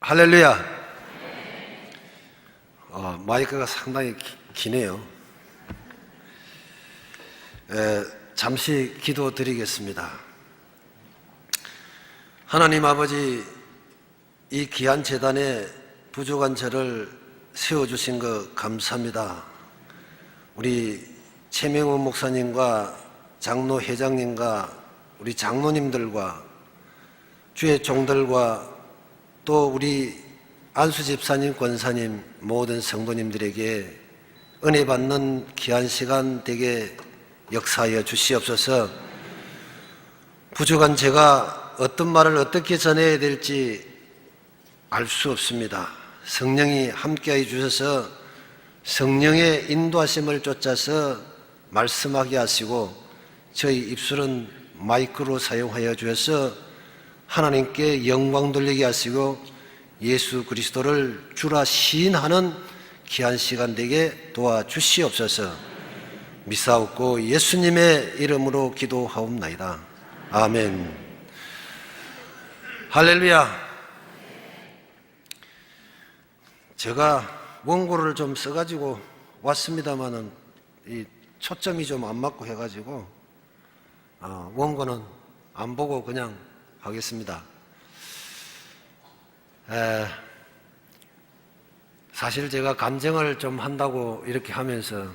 할렐루야. 마이크가 상당히 기네요. 잠시 기도 드리겠습니다. 하나님 아버지, 이 귀한 재단에 부족한 저를 세워주신 것 감사합니다. 우리 최명훈 목사님과 장로 회장님과 우리 장로님들과 주의 종들과 또 우리 안수 집사님, 권사님, 모든 성도님들에게 은혜 받는 귀한 시간 되게 역사하여 주시옵소서. 부족한 제가 어떤 말을 어떻게 전해야 될지 알 수 없습니다. 성령이 함께하여 주셔서 성령의 인도하심을 쫓아서 말씀하게 하시고 저희 입술은 마이크로 사용하여 주셔서 하나님께 영광 돌리게 하시고 예수 그리스도를 주라 시인하는 귀한 시간 되게 도와주시옵소서. 미사옵고 예수님의 이름으로 기도하옵나이다. 아멘. 할렐루야. 제가 원고를 좀 써가지고 왔습니다만은 이 초점이 좀 안 맞고 해가지고 원고는 안 보고 그냥 하겠습니다. 사실 제가 간증을 좀 한다고 이렇게 하면서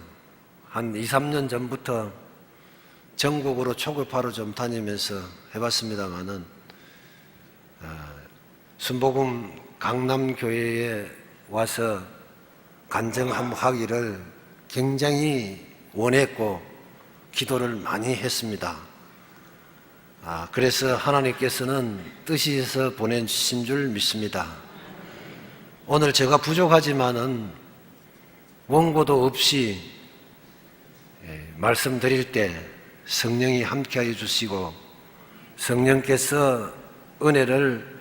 한 2, 3년 전부터 전국으로 초급파로 좀 다니면서 해봤습니다만은 순복음 강남교회에 와서 간증 한번 하기를 굉장히 원했고 기도를 많이 했습니다. 그래서 하나님께서는 뜻이서 보내주신 줄 믿습니다. 오늘 제가 부족하지만은 원고도 없이 말씀드릴 때 성령이 함께하여 주시고 성령께서 은혜를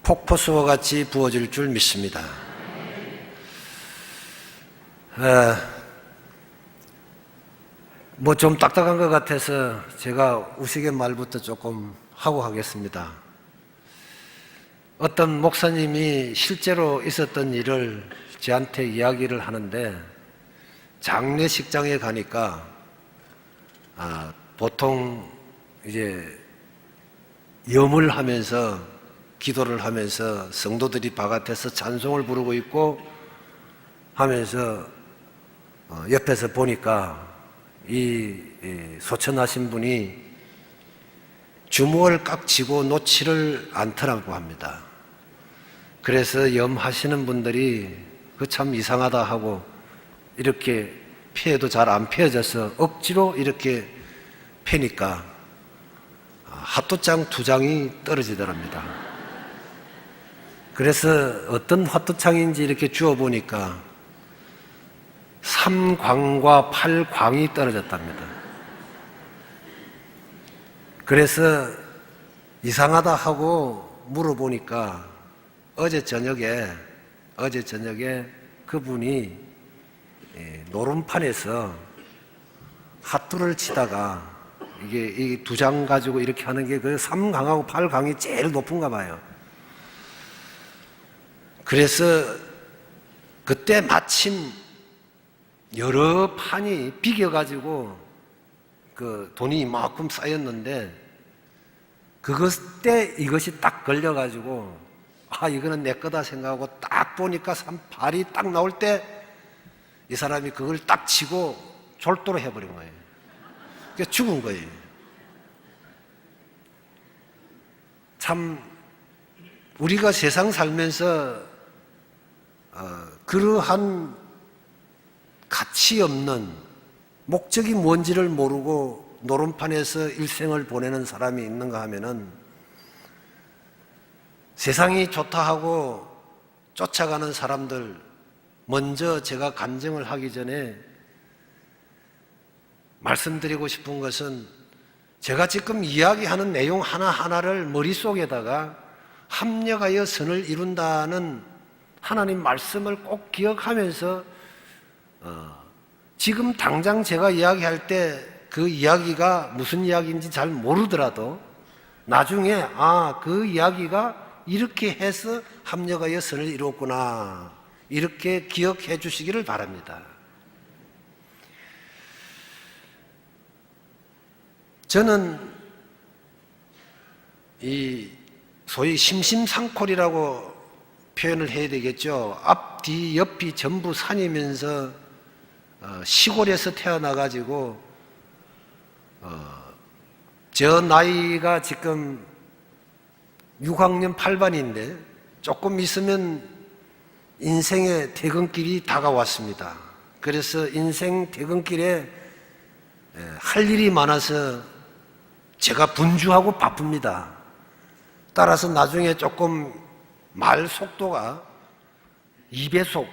폭포수와 같이 부어줄 줄 믿습니다. 뭐 좀 딱딱한 것 같아서 제가 우스갯말부터 조금 하고 하겠습니다. 어떤 목사님이 실제로 있었던 일을 저한테 이야기를 하는데 장례식장에 가니까 보통 이제 염을 하면서 기도를 하면서 성도들이 바깥에서 찬송을 부르고 있고 하면서 옆에서 보니까 이 소천하신 분이 주먹을 깍 쥐고 놓지를 않더라고 합니다. 그래서 염하시는 분들이 그 참 이상하다 하고 이렇게 피해도 잘 안 피해져서 억지로 이렇게 패니까 핫도장 2장이 떨어지더랍니다. 그래서 어떤 핫도창인지 이렇게 주워보니까 3광과 8광이 떨어졌답니다. 그래서 이상하다 하고 물어보니까 어제 저녁에 그분이 노름판에서 핫도를 치다가 이게 이 2장 가지고 이렇게 하는 게 그 3강하고 8강이 제일 높은가 봐요. 그래서 그때 마침 여러 판이 비겨가지고 그 돈이 이만큼 쌓였는데 그때 이것이 딱 걸려가지고 이거는 내 거다 생각하고 딱 보니까 발이 딱 나올 때 이 사람이 그걸 딱 치고 졸도로 해버린 거예요. 그러니까 죽은 거예요. 참 우리가 세상 살면서 그러한 가치 없는 목적이 뭔지를 모르고 노름판에서 일생을 보내는 사람이 있는가 하면은 세상이 좋다 하고 쫓아가는 사람들 먼저 제가 간증을 하기 전에 말씀드리고 싶은 것은 제가 지금 이야기하는 내용 하나하나를 머릿속에다가 합력하여 선을 이룬다는 하나님 말씀을 꼭 기억하면서 지금 당장 제가 이야기할 때 그 이야기가 무슨 이야기인지 잘 모르더라도 나중에 그 이야기가 이렇게 해서 합력하여 선을 이루었구나, 이렇게 기억해 주시기를 바랍니다. 저는 이 소위 심심산골이라고 표현을 해야 되겠죠. 앞, 뒤, 옆이 전부 산이면서 시골에서 태어나가지고 저 나이가 지금 6학년 8반인데 조금 있으면 인생의 퇴근길이 다가왔습니다. 그래서 인생 퇴근길에 할 일이 많아서 제가 분주하고 바쁩니다. 따라서 나중에 조금 말 속도가 2배속,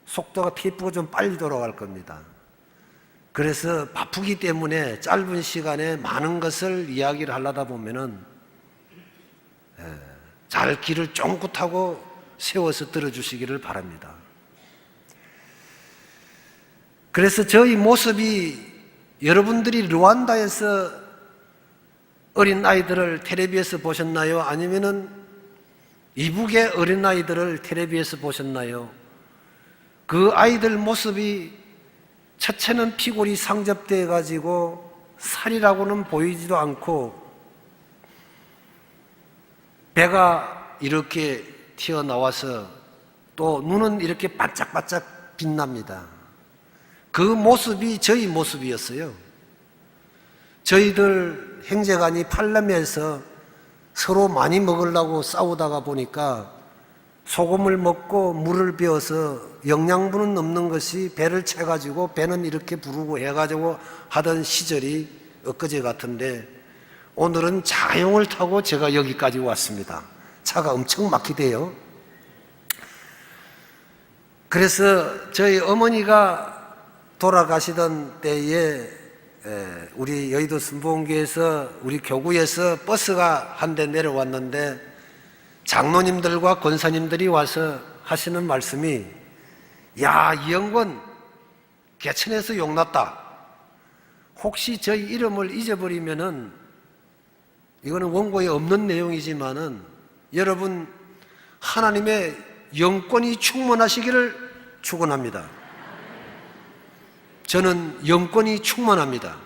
속도가 테이프가 좀 빨리 돌아갈 겁니다. 그래서 바쁘기 때문에 짧은 시간에 많은 것을 이야기를 하려다 보면은 잘 귀를 쫑긋하고 세워서 들어주시기를 바랍니다. 그래서 저희 모습이 여러분들이 르완다에서 어린 아이들을 텔레비에서 보셨나요? 아니면은 이북의 어린 아이들을 텔레비에서 보셨나요? 그 아이들 모습이 첫째는 피골이 상접돼 가지고 살이라고는 보이지도 않고 배가 이렇게 튀어나와서 또 눈은 이렇게 반짝반짝 빛납니다. 그 모습이 저희 모습이었어요. 저희들 형제간이 팔남에서 서로 많이 먹으려고 싸우다가 보니까 소금을 먹고 물을 베어서 영양분은 없는 것이 배를 채가지고 배는 이렇게 부르고 해가지고 하던 시절이 엊그제 같은데 오늘은 자용을 타고 제가 여기까지 왔습니다. 차가 엄청 막히대요. 그래서 저희 어머니가 돌아가시던 때에 우리 여의도 순복음교회에서 우리 교구에서 버스가 한 대 내려왔는데 장로님들과 권사님들이 와서 하시는 말씀이, 야, 이영권 개천에서 용났다. 혹시 저희 이름을 잊어버리면은, 이거는 원고에 없는 내용이지만은 여러분 하나님의 영권이 충만하시기를 축원합니다. 저는 영권이 충만합니다.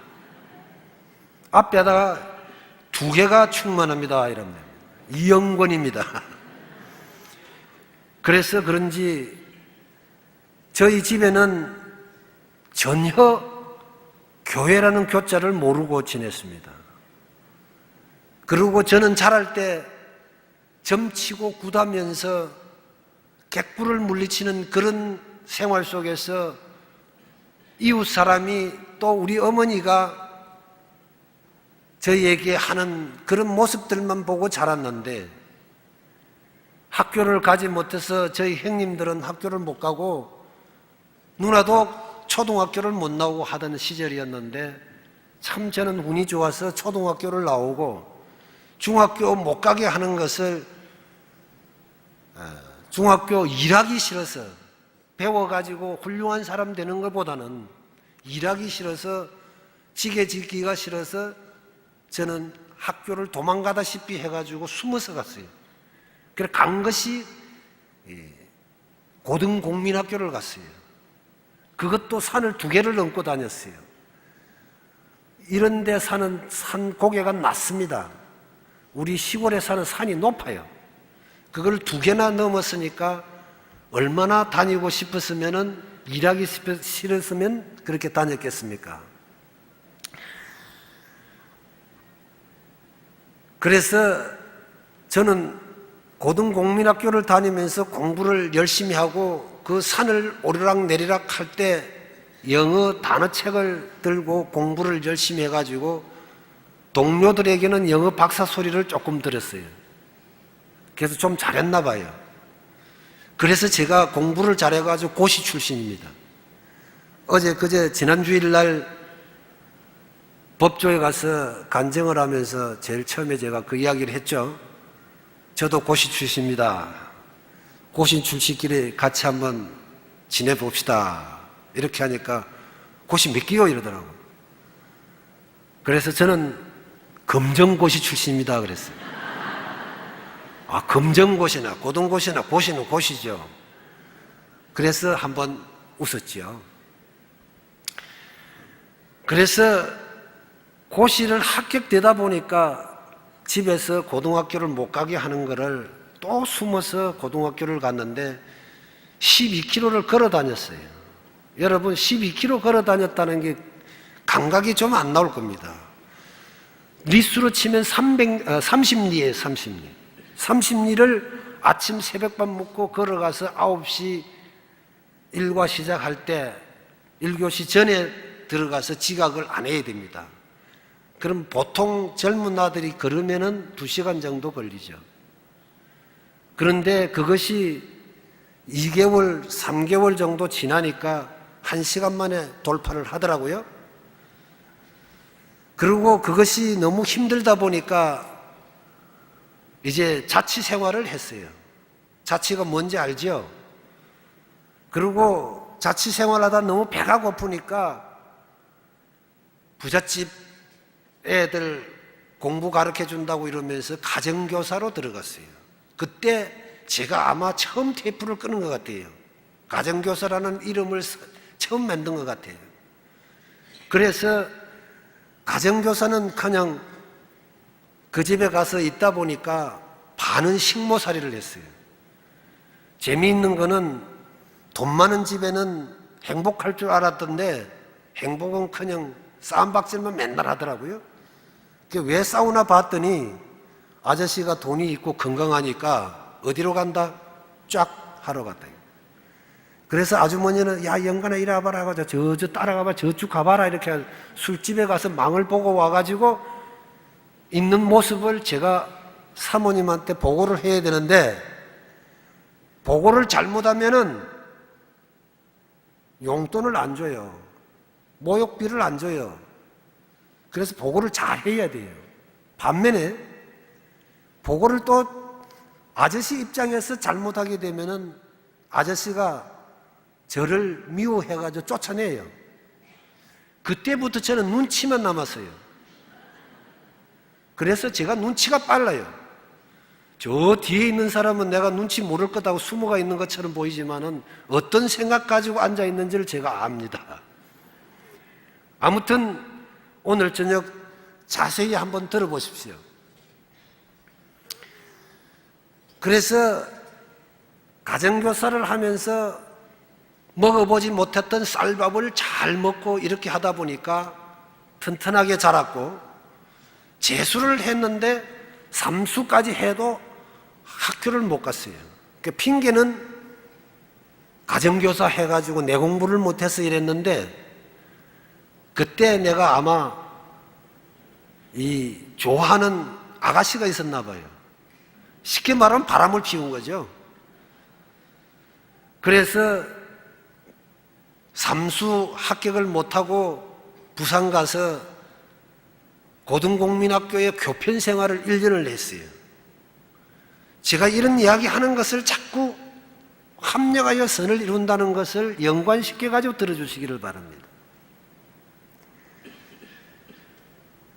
앞에다가 2개가 충만합니다 이랍니다. 이영권입니다. 그래서 그런지 저희 집에는 전혀 교회라는 교자를 모르고 지냈습니다. 그리고 저는 자랄 때 점치고 굿하면서 객불을 물리치는 그런 생활 속에서 이웃 사람이 또 우리 어머니가 저희에게 하는 그런 모습들만 보고 자랐는데, 학교를 가지 못해서 저희 형님들은 학교를 못 가고 누나도 초등학교를 못 나오고 하던 시절이었는데, 참 저는 운이 좋아서 초등학교를 나오고 중학교 못 가게 하는 것을 중학교 일하기 싫어서, 배워가지고 훌륭한 사람 되는 것보다는 일하기 싫어서, 지게 짓기가 싫어서 저는 학교를 도망가다시피 해가지고 숨어서 갔어요. 그래서 간 것이 고등공민학교를 갔어요. 그것도 산을 2개를 넘고 다녔어요. 이런 데 사는 산 고개가 낮습니다. 우리 시골에 사는 산이 높아요. 그걸 2개나 넘었으니까 얼마나 다니고 싶었으면은, 일하기 싫었으면 그렇게 다녔겠습니까? 그래서 저는 고등공민학교를 다니면서 공부를 열심히 하고 그 산을 오르락 내리락 할 때 영어 단어책을 들고 공부를 열심히 해가지고 동료들에게는 영어 박사 소리를 조금 들었어요. 그래서 좀 잘했나 봐요. 그래서 제가 공부를 잘해가지고 고시 출신입니다. 그제 지난주일날 법조에 가서 간증을 하면서 제일 처음에 제가 그 이야기를 했죠. 저도 고시 출신입니다. 고시 출신끼리 같이 한번 지내봅시다. 이렇게 하니까 고시 몇 개요? 이러더라고요. 그래서 저는 검정고시 출신입니다. 그랬어요. 검정고시나 고등고시나 고시는 고시죠. 그래서 한번 웃었지요. 그래서 고시를 합격되다 보니까 집에서 고등학교를 못 가게 하는 거를 또 숨어서 고등학교를 갔는데 12km를 걸어 다녔어요. 여러분 12km 걸어 다녔다는 게 감각이 좀 안 나올 겁니다. 리수로 치면 30리에 30리. 30리를 아침 새벽밥 먹고 걸어가서 9시 일과 시작할 때 1교시 전에 들어가서 지각을 안 해야 됩니다. 그럼 보통 젊은 아들이 걸으면은 2시간 정도 걸리죠. 그런데 그것이 2개월, 3개월 정도 지나니까 1시간 만에 돌파를 하더라고요. 그리고 그것이 너무 힘들다 보니까 이제 자취 생활을 했어요. 자취가 뭔지 알죠? 그리고 자취 생활하다 너무 배가 고프니까 부잣집 애들 공부 가르쳐 준다고 이러면서 가정교사로 들어갔어요. 그때 제가 아마 처음 테이프를 끄는 것 같아요. 가정교사라는 이름을 처음 만든 것 같아요. 그래서 가정교사는 그냥 그 집에 가서 있다 보니까 반은 식모살이를 했어요. 재미있는 거는 돈 많은 집에는 행복할 줄 알았던데 행복은 그냥 싸움박질만 맨날 하더라고요. 왜 싸우나 봤더니 아저씨가 돈이 있고 건강하니까 어디로 간다? 쫙 하러 갔다. 그래서 아주머니는 야 영관아 이리 와봐라 저 따라가봐 저쪽 가봐라 이렇게 술집에 가서 망을 보고 와가지고 있는 모습을 제가 사모님한테 보고를 해야 되는데 보고를 잘못하면은 용돈을 안 줘요. 모욕비를 안 줘요. 그래서 보고를 잘 해야 돼요. 반면에 보고를 또 아저씨 입장에서 잘못하게 되면은 아저씨가 저를 미워해가지고 쫓아내요. 그때부터 저는 눈치만 남았어요. 그래서 제가 눈치가 빨라요. 저 뒤에 있는 사람은 내가 눈치 모를 거다고 숨어가 있는 것처럼 보이지만은 어떤 생각 가지고 앉아 있는지를 제가 압니다. 아무튼 오늘 저녁 자세히 한번 들어보십시오. 그래서 가정교사를 하면서 먹어보지 못했던 쌀밥을 잘 먹고 이렇게 하다 보니까 튼튼하게 자랐고 재수를 했는데 삼수까지 해도 학교를 못 갔어요. 그 핑계는 가정교사 해가지고 내 공부를 못해서 이랬는데 그때 내가 아마 이 좋아하는 아가씨가 있었나 봐요. 쉽게 말하면 바람을 피운 거죠. 그래서 삼수 합격을 못하고 부산 가서 고등공민학교의 교편 생활을 1년을 했어요. 제가 이런 이야기 하는 것을 자꾸 합력하여 선을 이룬다는 것을 연관시켜가지고 들어주시기를 바랍니다.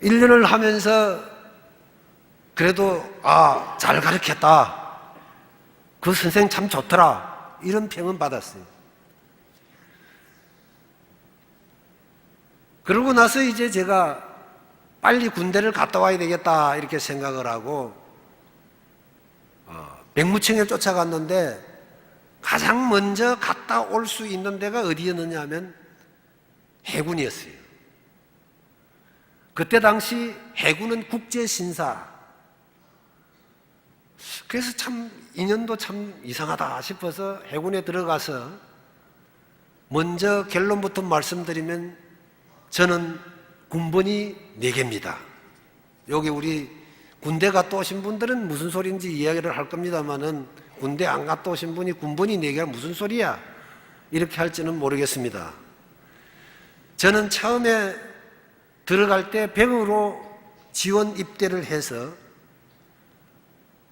1년을 하면서 그래도 잘 가르쳤다. 그 선생 참 좋더라. 이런 평은 받았어요. 그러고 나서 이제 제가 빨리 군대를 갔다 와야 되겠다 이렇게 생각을 하고 백무청에 쫓아갔는데 가장 먼저 갔다 올 수 있는 데가 어디였느냐 하면 해군이었어요. 그때 당시 해군은 국제신사. 그래서 참 인연도 참 이상하다 싶어서 해군에 들어가서 먼저 결론부터 말씀드리면 저는 군번이 4개입니다. 여기 우리 군대 갔다 오신 분들은 무슨 소리인지 이야기를 할 겁니다만은 군대 안 갔다 오신 분이 군번이 4개가 무슨 소리야? 이렇게 할지는 모르겠습니다. 저는 처음에 들어갈 때 병으로 지원 입대를 해서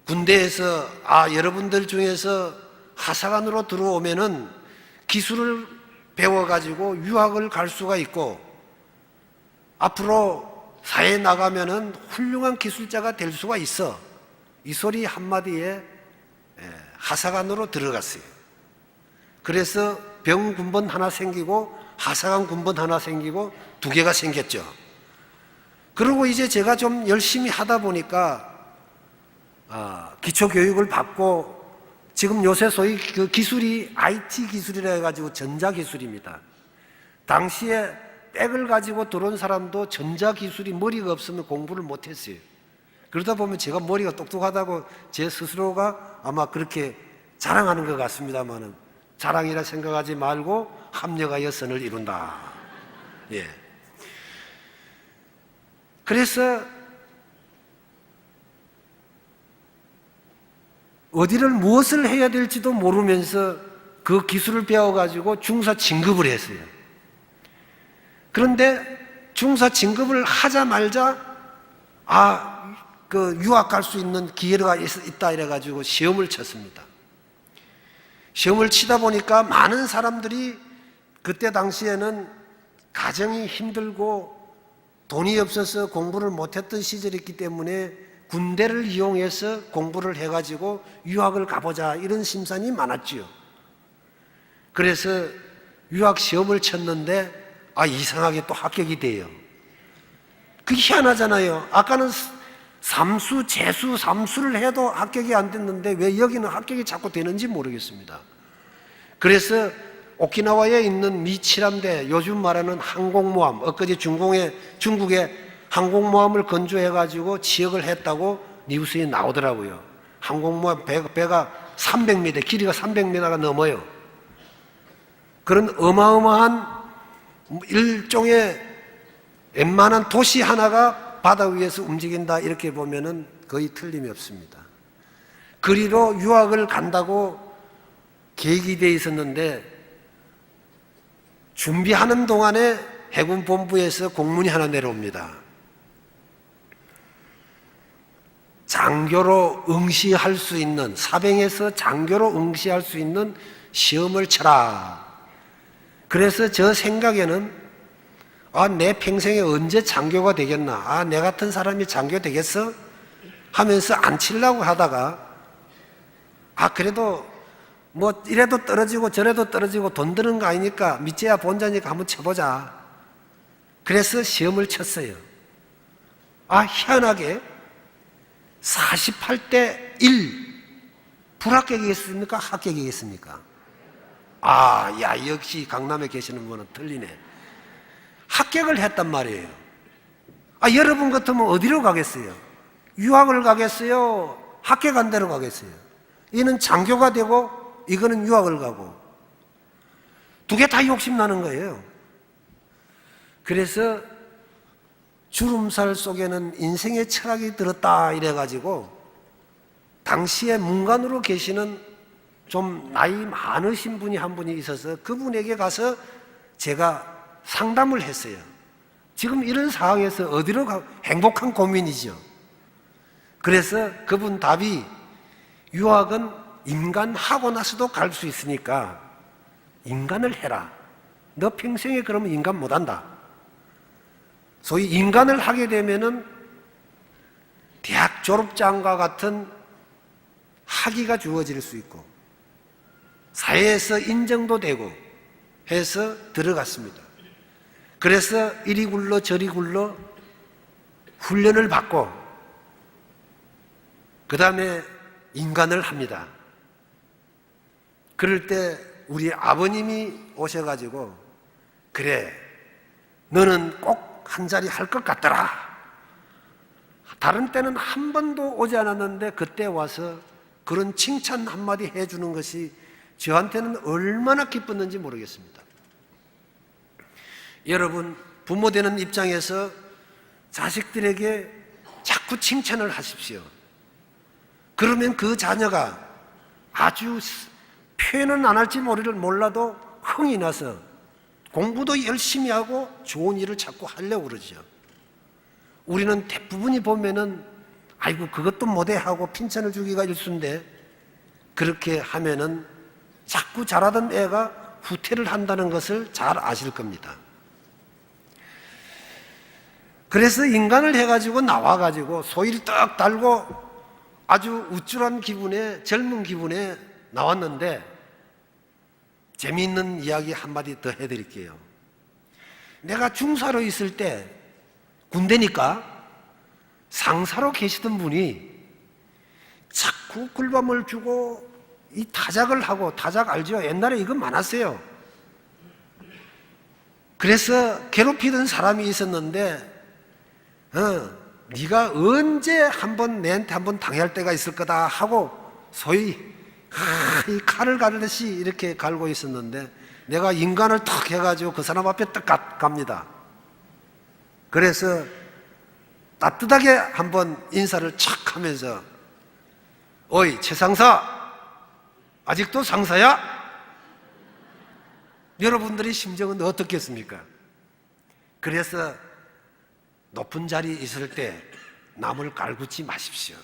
군대에서 여러분들 중에서 하사관으로 들어오면은 기술을 배워가지고 유학을 갈 수가 있고 앞으로 사회에 나가면은 훌륭한 기술자가 될 수가 있어. 이 소리 한마디에 하사관으로 들어갔어요. 그래서 병 군번 하나 생기고 하사관 군번 하나 생기고 2개가 생겼죠. 그리고 이제 제가 좀 열심히 하다 보니까 기초교육을 받고 지금 요새 소위 그 기술이 IT 기술이라 해가지고 전자기술입니다. 당시에 백을 가지고 들어온 사람도 전자기술이 머리가 없으면 공부를 못했어요. 그러다 보면 제가 머리가 똑똑하다고 제 스스로가 아마 그렇게 자랑하는 것 같습니다만은 자랑이라 생각하지 말고 합력하여 선을 이룬다. 예. 그래서 어디를 무엇을 해야 될지도 모르면서 그 기술을 배워가지고 중사 진급을 했어요. 그런데 중사 진급을 하자마자 그 유학 갈 수 있는 기회가 있다 이래가지고 시험을 쳤습니다. 시험을 치다 보니까 많은 사람들이 그때 당시에는 가정이 힘들고 돈이 없어서 공부를 못했던 시절이었기 때문에 군대를 이용해서 공부를 해가지고 유학을 가보자 이런 심산이 많았지요. 그래서 유학 시험을 쳤는데 이상하게 또 합격이 돼요. 그게 희한하잖아요. 아까는 삼수, 재수, 삼수를 해도 합격이 안 됐는데 왜 여기는 합격이 자꾸 되는지 모르겠습니다. 그래서 오키나와에 있는 미칠함대, 요즘 말하는 항공모함, 엊그제 중국에 항공모함을 건조해가지고 지역을 했다고 뉴스에 나오더라고요. 항공모함 배가 300m, 길이가 300m가 넘어요. 그런 어마어마한 일종의 웬만한 도시 하나가 바다 위에서 움직인다 이렇게 보면은 거의 틀림이 없습니다. 그리로 유학을 간다고 계획이 돼 있었는데 준비하는 동안에 해군 본부에서 공문이 하나 내려옵니다. 장교로 응시할 수 있는, 사병에서 장교로 응시할 수 있는 시험을 쳐라. 그래서 저 생각에는 내 평생에 언제 장교가 되겠나, 내 같은 사람이 장교 되겠어? 하면서 안 치려고 하다가 그래도 뭐 이래도 떨어지고 저래도 떨어지고 돈 드는 거 아니니까 밑에야 본자니까 한번 쳐보자. 그래서 시험을 쳤어요. 희한하게 48대 1 불합격이겠습니까? 합격이겠습니까? 역시 강남에 계시는 분은 틀리네. 합격을 했단 말이에요. 여러분 같으면 어디로 가겠어요? 유학을 가겠어요? 합격한 데로 가겠어요? 이는 장교가 되고 이거는 유학을 가고 2개 다 욕심나는 거예요. 그래서 주름살 속에는 인생의 철학이 들었다 이래가지고 당시에 문관으로 계시는 좀 나이 많으신 분이 한 분이 있어서 그분에게 가서 제가 상담을 했어요. 지금 이런 상황에서 어디로 가? 행복한 고민이죠. 그래서 그분 답이 유학은 인간하고 나서도 갈 수 있으니까 인간을 해라. 너 평생에 그러면 인간 못한다. 소위 인간을 하게 되면은 대학 졸업장과 같은 학위가 주어질 수 있고 사회에서 인정도 되고 해서 들어갔습니다. 그래서 이리 굴러 저리 굴러 훈련을 받고 그 다음에 인간을 합니다. 그럴 때 우리 아버님이 오셔가지고 그래 너는 꼭 한 자리 할 것 같더라. 다른 때는 한 번도 오지 않았는데 그때 와서 그런 칭찬 한마디 해주는 것이 저한테는 얼마나 기뻤는지 모르겠습니다. 여러분 부모 되는 입장에서 자식들에게 자꾸 칭찬을 하십시오. 그러면 그 자녀가 아주 표현은 안 할지 몰라도 흥이 나서 공부도 열심히 하고 좋은 일을 자꾸 하려고 그러죠. 우리는 대부분이 보면은 아이고 그것도 못해 하고 핀찬을 주기가 일쑤인데 그렇게 하면은 자꾸 잘하던 애가 후퇴를 한다는 것을 잘 아실 겁니다. 그래서 인간을 해가지고 나와가지고 소위를 떡 달고 아주 우쭐한 기분에, 젊은 기분에 나왔는데 재미있는 이야기 한마디 더 해드릴게요. 내가 중사로 있을 때 군대니까 상사로 계시던 분이 자꾸 꿀밤을 주고 이 타작을 하고, 타작 알죠? 옛날에 이거 많았어요. 그래서 괴롭히던 사람이 있었는데 네가 언제 한번 내한테 한번 당할 때가 있을 거다 하고 소위 이 칼을 가르듯이 이렇게 갈고 있었는데 내가 인간을 탁 해가지고 그 사람 앞에 딱 갑니다. 그래서 따뜻하게 한번 인사를 착 하면서 어이 최상사 아직도 상사야? 여러분들의 심정은 어떻겠습니까? 그래서 높은 자리에 있을 때 남을 갈구지 마십시오.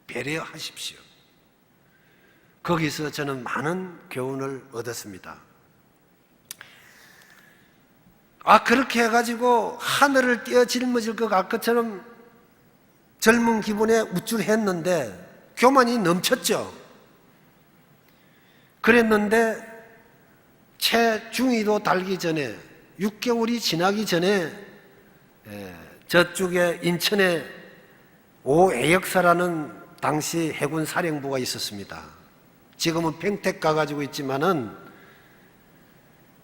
배려하십시오. 거기서 저는 많은 교훈을 얻었습니다. 그렇게 해가지고 하늘을 뛰어 짊어질 것 같것처럼 젊은 기분에 우쭐했는데 교만이 넘쳤죠. 그랬는데 채 중이도 달기 전에 6개월이 지나기 전에 저쪽에 인천에 오애역사라는 당시 해군 사령부가 있었습니다. 지금은 평택 가가지고 있지만은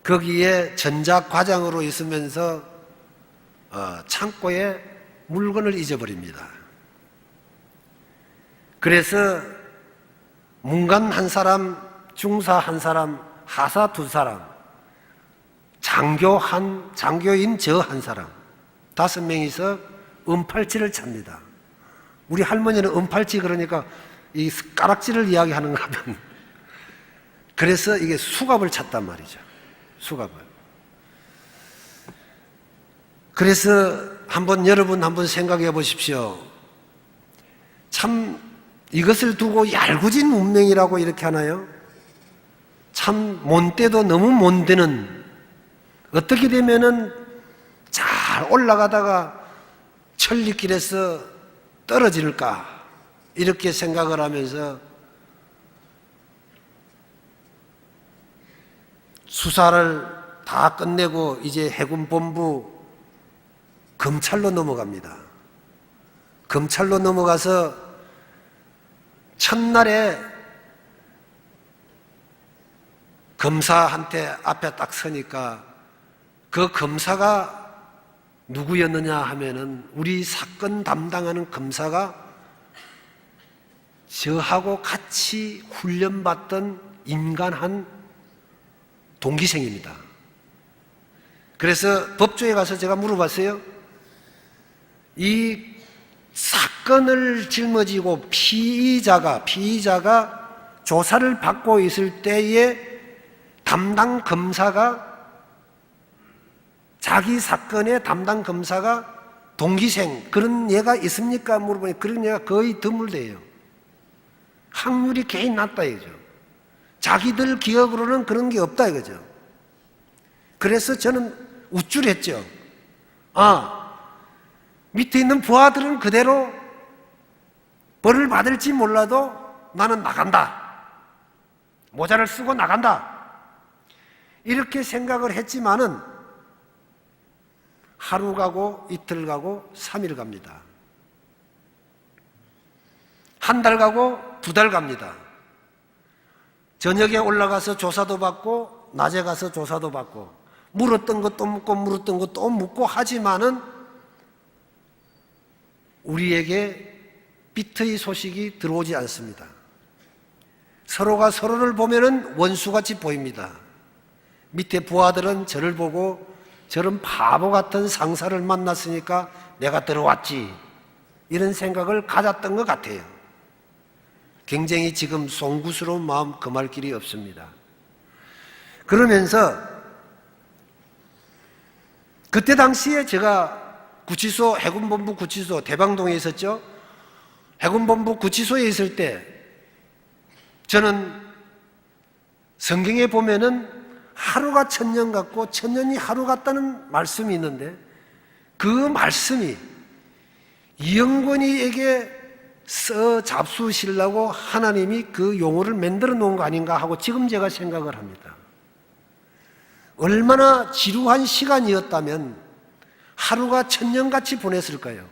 거기에 전작과장으로 있으면서 창고에 물건을 잊어버립니다. 그래서 문관 한 사람, 중사 한 사람, 하사 두 사람, 장교인 저 한 사람, 5명이서 은팔찌를 찾니다. 우리 할머니는 은팔찌 그러니까 이 가락지를 이야기하는가 하면 그래서 이게 수갑을 찾단 말이죠. 수갑을. 그래서 여러분 한번 생각해 보십시오. 참 이것을 두고 얄궂은 문명이라고 이렇게 하나요? 참 못돼도 너무 못되는, 어떻게 되면은 잘 올라가다가 천리길에서 떨어질까 이렇게 생각을 하면서 수사를 다 끝내고 이제 해군본부 검찰로 넘어갑니다. 검찰로 넘어가서 첫날에 검사한테 앞에 딱 서니까 그 검사가 누구였느냐 하면은 우리 사건 담당하는 검사가 저하고 같이 훈련받던 인간한 동기생입니다. 그래서 법조에 가서 제가 물어봤어요. 이 사건을 짊어지고 피의자가 조사를 받고 있을 때에 담당 검사가, 자기 사건의 담당 검사가 동기생 그런 예가 있습니까? 물어보니 그런 예가 거의 드물대요. 확률이 굉장히 낮다 이거죠. 자기들 기억으로는 그런 게 없다 이거죠. 그래서 저는 우쭐했죠. 밑에 있는 부하들은 그대로 벌을 받을지 몰라도 나는 나간다. 모자를 쓰고 나간다. 이렇게 생각을 했지만은 하루 가고 이틀 가고 3일 갑니다. 한 달 가고 2달 갑니다. 저녁에 올라가서 조사도 받고 낮에 가서 조사도 받고 물었던 것도 묻고 물었던 것도 묻고 하지만은 우리에게 삐트의 소식이 들어오지 않습니다. 서로가 서로를 보면은 원수같이 보입니다. 밑에 부하들은 저를 보고 저런 바보 같은 상사를 만났으니까 내가 들어왔지 이런 생각을 가졌던 것 같아요. 굉장히 지금 송구스러운 마음 금할 길이 없습니다. 그러면서 그때 당시에 제가 구치소, 해군본부 구치소 대방동에 있었죠. 해군본부 구치소에 있을 때 저는 성경에 보면은 하루가 천년 같고 천년이 하루 같다는 말씀이 있는데 그 말씀이 이영권이에게 잡수시려고 하나님이 그 용어를 만들어 놓은 거 아닌가 하고 지금 제가 생각을 합니다. 얼마나 지루한 시간이었다면 하루가 천년같이 보냈을까요?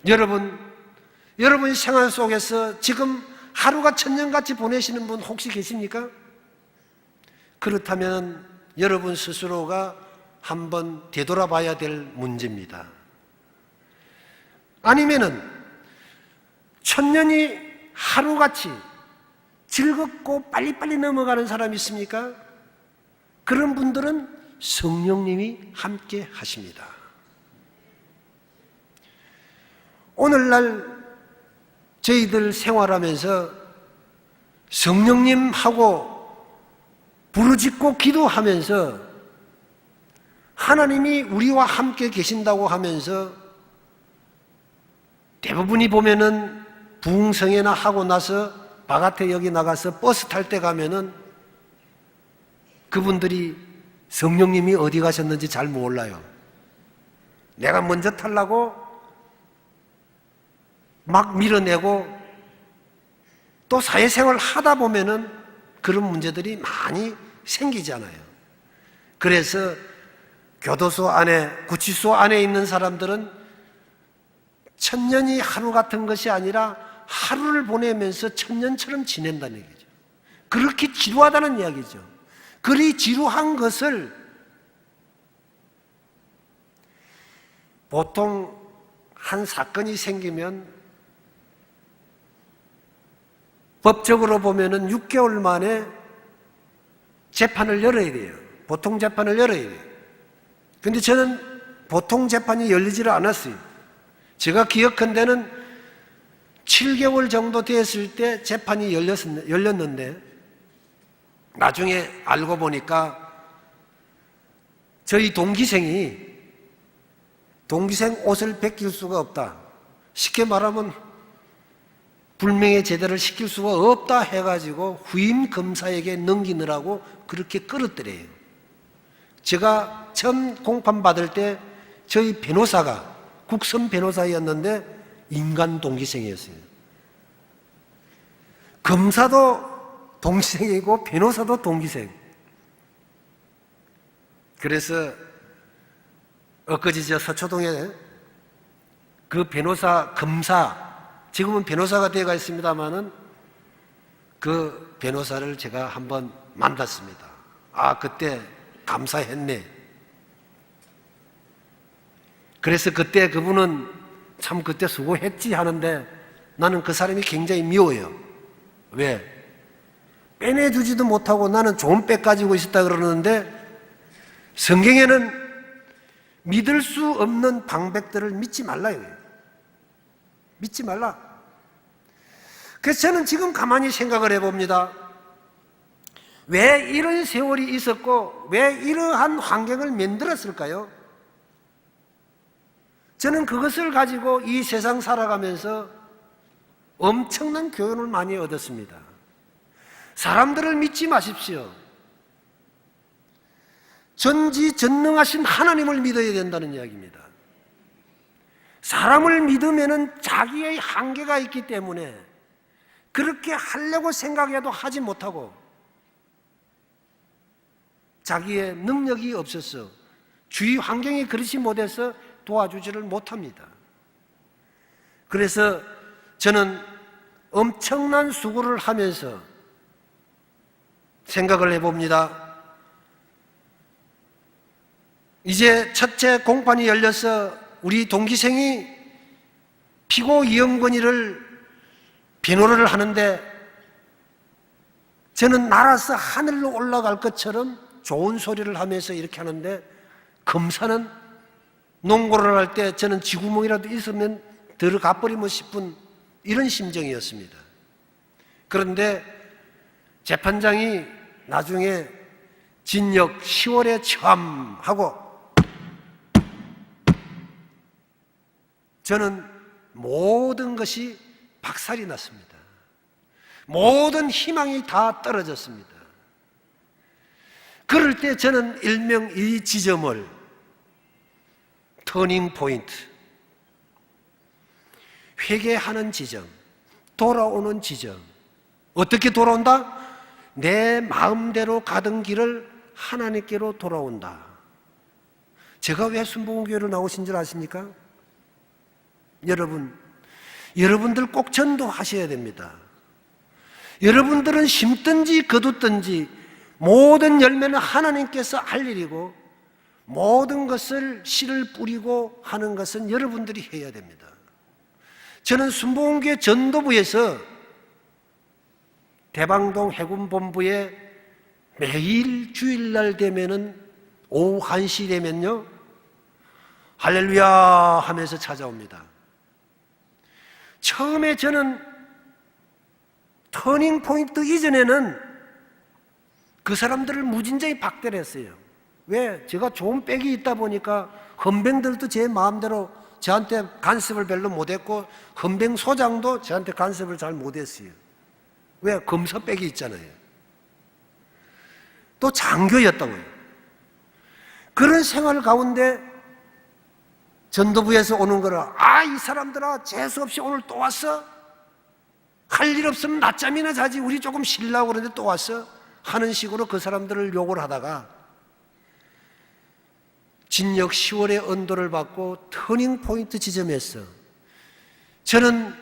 여러분 생활 속에서 지금 하루가 천년같이 보내시는 분 혹시 계십니까? 그렇다면 여러분 스스로가 한번 되돌아봐야 될 문제입니다. 아니면은 천년이 하루같이 즐겁고 빨리빨리 넘어가는 사람이 있습니까? 그런 분들은 성령님이 함께 하십니다. 오늘날 저희들 생활하면서 성령님하고 부르짖고 기도하면서 하나님이 우리와 함께 계신다고 하면서 대부분이 보면은 부흥성회나 하고 나서 바깥에 여기 나가서 버스 탈 때 가면은 그분들이 성령님이 어디 가셨는지 잘 몰라요. 내가 먼저 타려고 막 밀어내고 또 사회생활 하다 보면은 그런 문제들이 많이 생기잖아요. 그래서 교도소 안에, 구치소 안에 있는 사람들은 천년이 하루 같은 것이 아니라 하루를 보내면서 천년처럼 지낸다는 얘기죠. 그렇게 지루하다는 이야기죠. 그리 지루한 것을 보통 한 사건이 생기면 법적으로 보면은 6개월 만에 재판을 열어야 돼요. 보통 재판을 열어야 돼요. 근데 저는 보통 재판이 열리지를 않았어요. 제가 기억한 데는 7개월 정도 됐을 때 재판이 열렸는데 나중에 알고 보니까 저희 동기생 옷을 벗길 수가 없다. 쉽게 말하면 불명예 제대를 시킬 수가 없다 해가지고 후임 검사에게 넘기느라고 그렇게 끌었더래요. 제가 처음 공판 받을 때 저희 변호사가 국선 변호사였는데 인간 동기생이었어요. 검사도 동기생이고 변호사도 동기생. 그래서 엊그제 저 서초동에 그 변호사, 검사, 지금은 변호사가 되어가 있습니다마는 그 변호사를 제가 한번 만났습니다. 아, 그때 감사했네. 그래서 그때 그분은 참 그때 수고했지 하는데 나는 그 사람이 굉장히 미워요. 왜? 빼내주지도 못하고 나는 좋은 백 가지고 있었다 그러는데 성경에는 믿을 수 없는 방백들을 믿지 말라요. 믿지 말라. 그래서 저는 지금 가만히 생각을 해봅니다. 왜 이런 세월이 있었고 왜 이러한 환경을 만들었을까요? 저는 그것을 가지고 이 세상 살아가면서 엄청난 교훈을 많이 얻었습니다. 사람들을 믿지 마십시오. 전지전능하신 하나님을 믿어야 된다는 이야기입니다. 사람을 믿으면은 자기의 한계가 있기 때문에 그렇게 하려고 생각해도 하지 못하고 자기의 능력이 없어서 주위 환경이 그렇지 못해서 도와주지를 못합니다. 그래서 저는 엄청난 수고를 하면서 생각을 해봅니다. 이제 첫째 공판이 열려서 우리 동기생이 피고 이영권이를 변호를 하는데 저는 날아서 하늘로 올라갈 것처럼 좋은 소리를 하면서 이렇게 하는데 검사는 농고를 할 때 저는 쥐구멍이라도 있으면 들어가 버리면 싶은 이런 심정이었습니다. 그런데 재판장이 나중에 징역 10월에 처함하고 저는 모든 것이 박살이 났습니다. 모든 희망이 다 떨어졌습니다. 그럴 때 저는 일명 이 지점을 터닝 포인트, 회개하는 지점, 돌아오는 지점. 어떻게 돌아온다? 내 마음대로 가던 길을 하나님께로 돌아온다. 제가 왜 순복음교회로 나오신 줄 아십니까? 여러분들 꼭 전도하셔야 됩니다. 여러분들은 심든지 거두든지 모든 열매는 하나님께서 할 일이고 모든 것을 씨를 뿌리고 하는 것은 여러분들이 해야 됩니다. 저는 순복음교회 전도부에서 대방동 해군본부에 매일 주일날 되면은 오후 1시 되면요 할렐루야 하면서 찾아옵니다. 처음에 저는 터닝 포인트 이전에는 그 사람들을 무진장이 박대를 했어요. 왜? 제가 좋은 백이 있다 보니까 헌병들도 제 마음대로 저한테 간섭을 별로 못했고 헌병 소장도 저한테 간섭을 잘 못했어요. 왜? 검사백이 있잖아요. 또 장교였다고요. 그런 생활 가운데 전도부에서 오는 거라, 이 사람들아 재수없이 오늘 또 왔어? 할 일 없으면 낮잠이나 자지, 우리 조금 쉬려고 그러는데 또 왔어? 하는 식으로 그 사람들을 욕을 하다가 진역 10월의 언도를 받고 터닝 포인트 지점에서 저는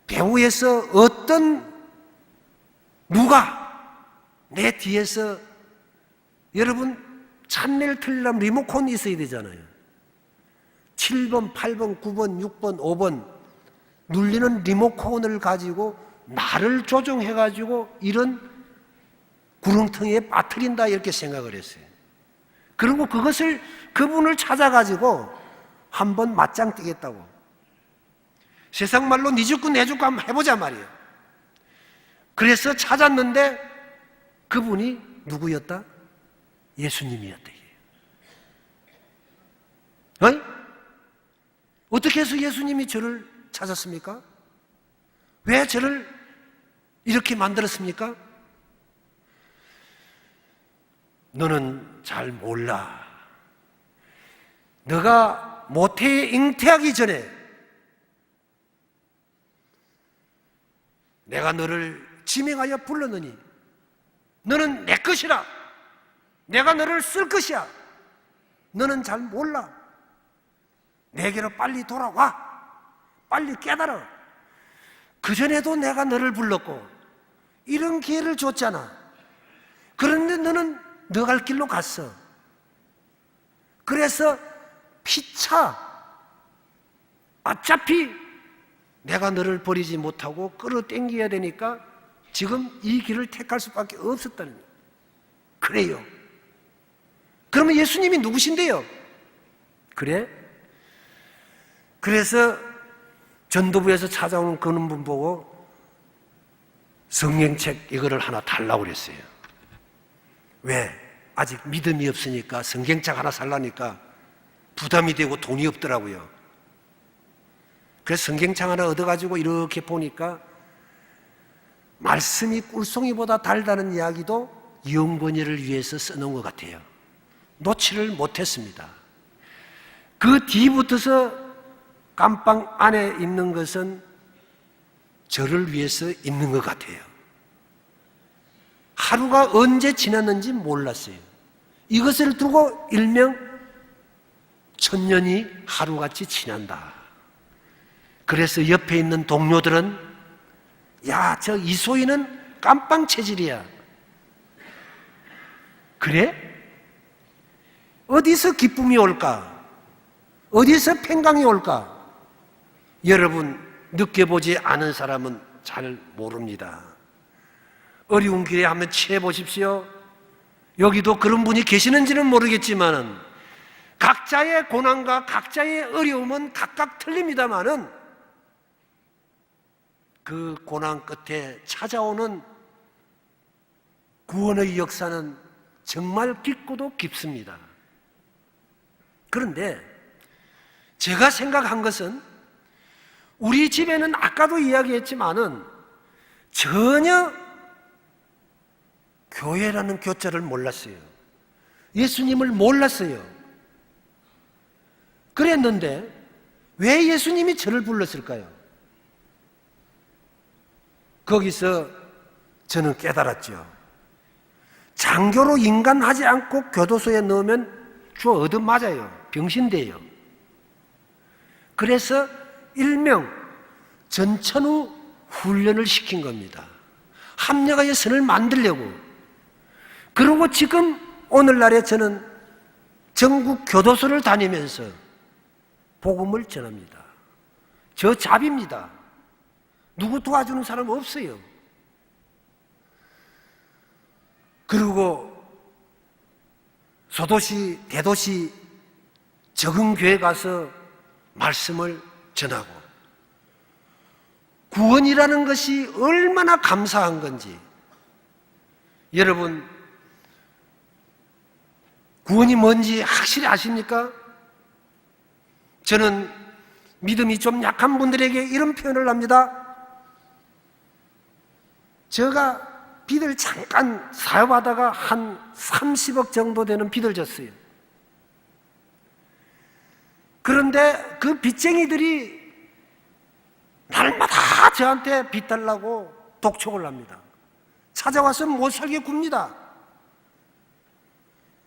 배후에서 누가 내 뒤에서, 여러분 찬넬 틀려면 리모컨이 있어야 되잖아요. 7번, 8번, 9번, 6번, 5번 눌리는 리모컨을 가지고 나를 조종해가지고 이런 구렁텅이에 빠뜨린다 이렇게 생각을 했어요. 그리고 그분을 찾아가지고 한번 맞짱 뜨겠다고. 세상 말로 니 죽고 내 죽고 한번 해보자 말이에요. 그래서 찾았는데 그분이 누구였다? 예수님이었다. 어떻게 해서 예수님이 저를 찾았습니까? 왜 저를 이렇게 만들었습니까? 너는 잘 몰라. 너가 모태에 잉태하기 전에 내가 너를 지명하여 불렀느니 너는 내 것이라. 내가 너를 쓸 것이야. 너는 잘 몰라. 내게로 빨리 돌아와. 빨리 깨달아. 그전에도 내가 너를 불렀고 이런 기회를 줬잖아. 그런데 너는 너 갈 길로 갔어. 그래서 피차 어차피 내가 너를 버리지 못하고 끌어당겨야 되니까 지금 이 길을 택할 수밖에 없었다는 거예요. 그래요. 그러면 예수님이 누구신데요? 그래? 그래서 전도부에서 찾아오는 그런 분 보고 성경책 이거를 하나 달라고 그랬어요. 왜? 아직 믿음이 없으니까 성경책 하나 살라니까 부담이 되고 돈이 없더라고요. 그래서 성경책 하나 얻어가지고 이렇게 보니까 말씀이 꿀송이보다 달다는 이야기도 영번이를 위해서 써놓은 것 같아요. 놓지를 못했습니다. 그 뒤부터서 깜빵 안에 있는 것은 저를 위해서 있는 것 같아요. 하루가 언제 지났는지 몰랐어요. 이것을 두고 일명 천년이 하루같이 지난다. 그래서 옆에 있는 동료들은 야, 저 이소희는 깜빵 체질이야. 그래? 어디서 기쁨이 올까? 어디서 평강이 올까? 여러분, 느껴보지 않은 사람은 잘 모릅니다. 어려운 길에 한번 취해 보십시오. 여기도 그런 분이 계시는지는 모르겠지만은 각자의 고난과 각자의 어려움은 각각 틀립니다만은 그 고난 끝에 찾아오는 구원의 역사는 정말 깊고도 깊습니다. 그런데 제가 생각한 것은 우리 집에는 아까도 이야기했지만은 전혀 교회라는 교자를 몰랐어요. 예수님을 몰랐어요. 그랬는데 왜 예수님이 저를 불렀을까요? 거기서 저는 깨달았죠. 장교로 인간하지 않고 교도소에 넣으면 주어 얻어맞아요. 병신돼요. 그래서 일명 전천후 훈련을 시킨 겁니다. 합력하여 선을 만들려고. 그리고 지금 오늘날에 저는 전국 교도소를 다니면서 복음을 전합니다. 저 잡입니다. 누구 도와주는 사람 없어요. 그리고 소도시, 대도시, 적은 교회 가서 말씀을 전하고, 구원이라는 것이 얼마나 감사한 건지. 여러분, 구원이 뭔지 확실히 아십니까? 저는 믿음이 좀 약한 분들에게 이런 표현을 합니다. 제가 빚을 잠깐 사업하다가 한 30억 정도 되는 빚을 졌어요. 그런데 그 빚쟁이들이 날마다 저한테 빚 달라고 독촉을 합니다. 찾아와서 못 살게 굽니다.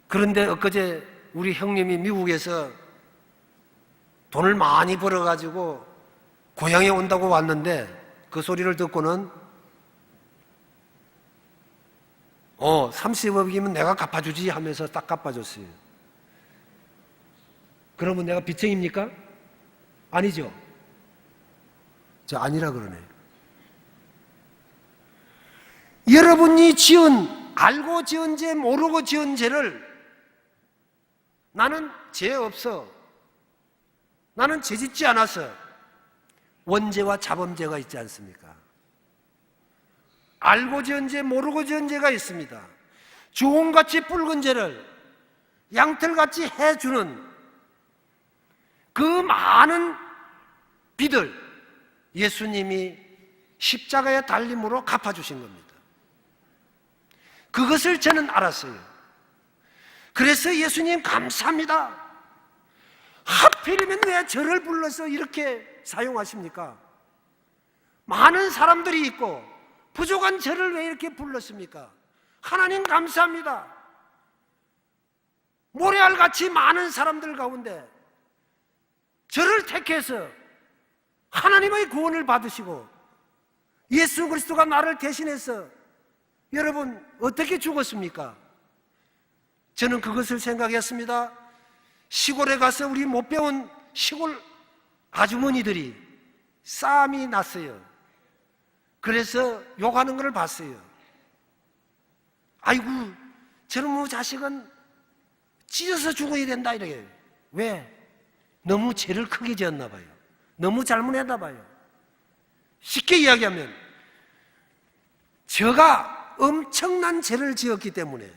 그런데 엊그제 우리 형님이 미국에서 돈을 많이 벌어가지고 고향에 온다고 왔는데 그 소리를 듣고는 30억이면 내가 갚아주지 하면서 딱 갚아줬어요. 그러면 내가 빚쟁입니까? 아니죠. 저 아니라 그러네. 여러분이 알고 지은 죄, 모르고 지은 죄를 나는 죄 없어, 나는 죄 짓지 않았어, 원죄와 자범죄가 있지 않습니까? 알고 지은 죄, 모르고 지은 죄가 있습니다. 주홍같이 붉은 죄를 양털같이 해주는 그 많은 빚을 예수님이 십자가의 달림으로 갚아주신 겁니다. 그것을 저는 알았어요. 그래서 예수님 감사합니다. 하필이면 왜 저를 불러서 이렇게 사용하십니까? 많은 사람들이 있고 부족한 저를 왜 이렇게 불렀습니까? 하나님 감사합니다. 모래알같이 많은 사람들 가운데 저를 택해서 하나님의 구원을 받으시고 예수 그리스도가 나를 대신해서 여러분 어떻게 죽었습니까? 저는 그것을 생각했습니다. 시골에 가서 우리 못 배운 시골 아주머니들이 싸움이 났어요. 그래서 욕하는 걸 봤어요. 아이고 저놈의 자식은 찢어서 죽어야 된다 이렇게. 왜? 너무 죄를 크게 지었나 봐요. 너무 잘못했나 봐요. 쉽게 이야기하면 제가 엄청난 죄를 지었기 때문에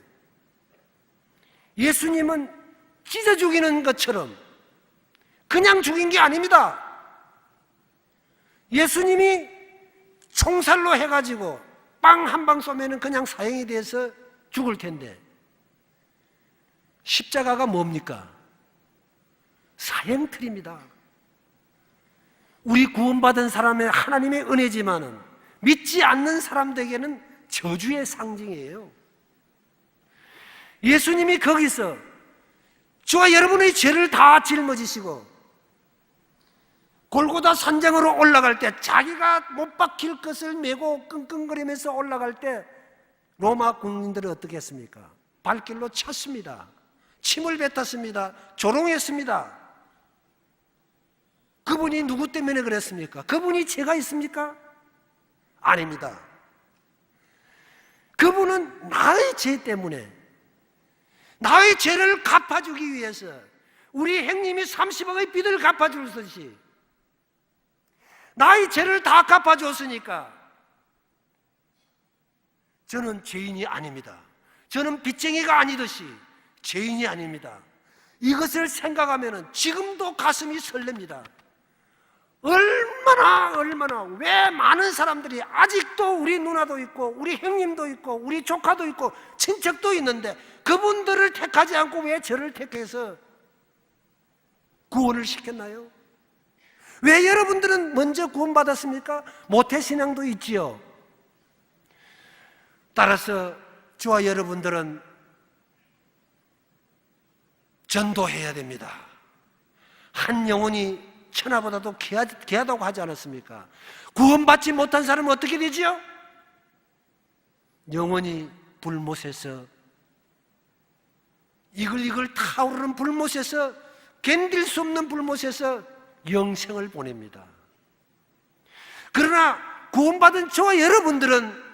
예수님은 찢어 죽이는 것처럼 그냥 죽인 게 아닙니다. 예수님이 총살로 해가지고 빵 한 방 쏘면 그냥 사형이 돼서 죽을 텐데 십자가가 뭡니까? 사형틀입니다. 우리 구원받은 사람의 하나님의 은혜지만은 믿지 않는 사람들에게는 저주의 상징이에요. 예수님이 거기서 저와 여러분의 죄를 다 짊어지시고 골고다 산장으로 올라갈 때 자기가 못 박힐 것을 메고 끙끙거리면서 올라갈 때 로마 국민들은 어떻게 했습니까? 발길로 쳤습니다. 침을 뱉었습니다. 조롱했습니다. 그분이 누구 때문에 그랬습니까? 그분이 죄가 있습니까? 아닙니다. 그분은 나의 죄 때문에 나의 죄를 갚아주기 위해서 우리 형님이 30억의 빚을 갚아주듯이 나의 죄를 다 갚아줬으니까 저는 죄인이 아닙니다. 저는 빚쟁이가 아니듯이 죄인이 아닙니다. 이것을 생각하면 지금도 가슴이 설렙니다. 얼마나 왜 많은 사람들이 아직도 우리 누나도 있고 우리 형님도 있고 우리 조카도 있고 친척도 있는데 그분들을 택하지 않고 왜 저를 택해서 구원을 시켰나요? 왜 여러분들은 먼저 구원받았습니까? 모태신앙도 있지요. 따라서 저와 여러분들은 전도해야 됩니다. 한 영혼이 천하보다도 귀하다고 하지 않았습니까? 구원받지 못한 사람은 어떻게 되지요? 영혼이 불못에서, 이글이글 타오르는 불못에서, 견딜 수 없는 불못에서 영생을 보냅니다. 그러나 구원받은 저와 여러분들은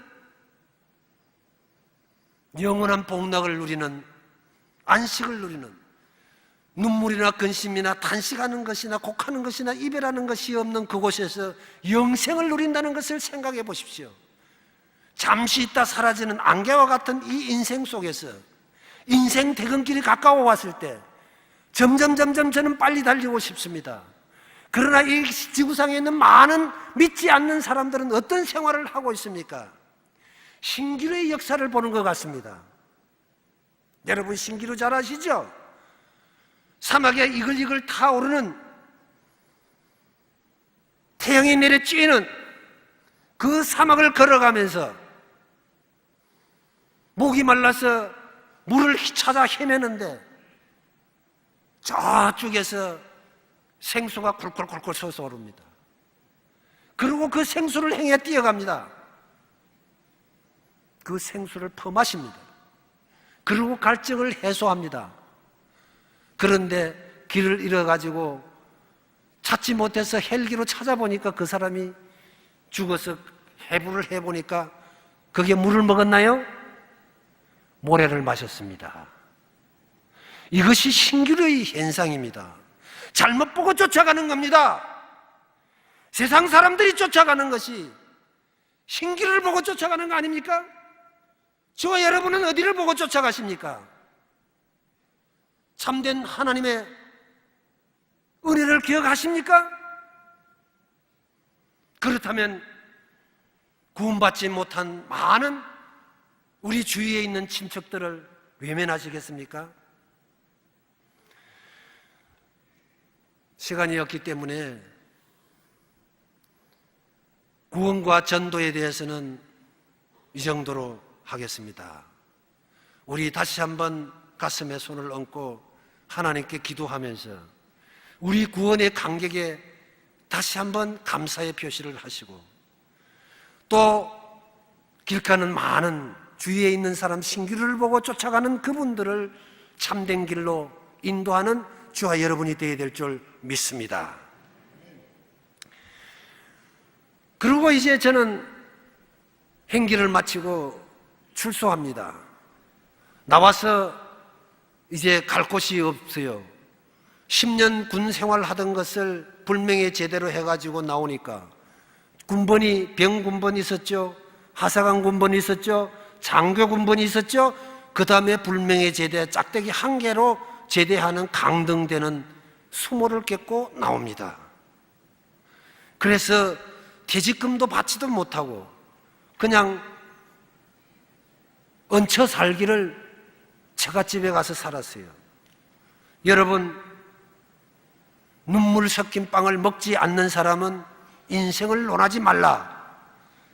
영원한 복락을 누리는, 안식을 누리는, 눈물이나 근심이나 탄식하는 것이나 곡하는 것이나 이별하는 것이 없는 그곳에서 영생을 누린다는 것을 생각해 보십시오. 잠시 있다 사라지는 안개와 같은 이 인생 속에서 인생 퇴근길이 가까워 왔을 때 점점 저는 빨리 달리고 싶습니다. 그러나 이 지구상에 있는 많은 믿지 않는 사람들은 어떤 생활을 하고 있습니까? 신기루의 역사를 보는 것 같습니다. 여러분 신기루 잘 아시죠? 사막에 이글이글 타오르는, 태양이 내려 쬐는 그 사막을 걸어가면서 목이 말라서 물을 찾아 헤매는데 저쪽에서 생수가 굴굴굴굴 솟아오릅니다. 그리고 그 생수를 행해 뛰어갑니다. 그 생수를 퍼마십니다. 그리고 갈증을 해소합니다. 그런데 길을 잃어가지고 찾지 못해서 헬기로 찾아보니까 그 사람이 죽어서 해부를 해보니까 그게 물을 먹었나요? 모래를 마셨습니다. 이것이 신기루의 현상입니다. 잘못 보고 쫓아가는 겁니다. 세상 사람들이 쫓아가는 것이 신기루를 보고 쫓아가는 거 아닙니까? 저와 여러분은 어디를 보고 쫓아가십니까? 참된 하나님의 은혜를 기억하십니까? 그렇다면 구원받지 못한 많은 우리 주위에 있는 친척들을 외면하시겠습니까? 시간이 없기 때문에 구원과 전도에 대해서는 이 정도로 하겠습니다. 우리 다시 한번 가슴에 손을 얹고 하나님께 기도하면서 우리 구원의 간격에 다시 한번 감사의 표시를 하시고, 또 길가는 많은 주위에 있는 사람 신기루를 보고 쫓아가는 그분들을 참된 길로 인도하는 저와 여러분이 되어야 될 줄 믿습니다. 그리고 이제 저는 행기를 마치고 출소합니다. 나와서 이제 갈 곳이 없어요. 10년 군 생활하던 것을 불명예 제대로 해가지고 나오니까 군번이 병군번이 있었죠. 하사관 군번이 있었죠. 장교 군번이 있었죠. 그 다음에 불명예 제대 짝대기 한 개로 제대하는 강등되는 수모를 깼고 나옵니다. 그래서 퇴직금도 받지도 못하고 그냥 얹혀 살기를 처갓집에 가서 살았어요. 여러분, 눈물 섞인 빵을 먹지 않는 사람은 인생을 논하지 말라,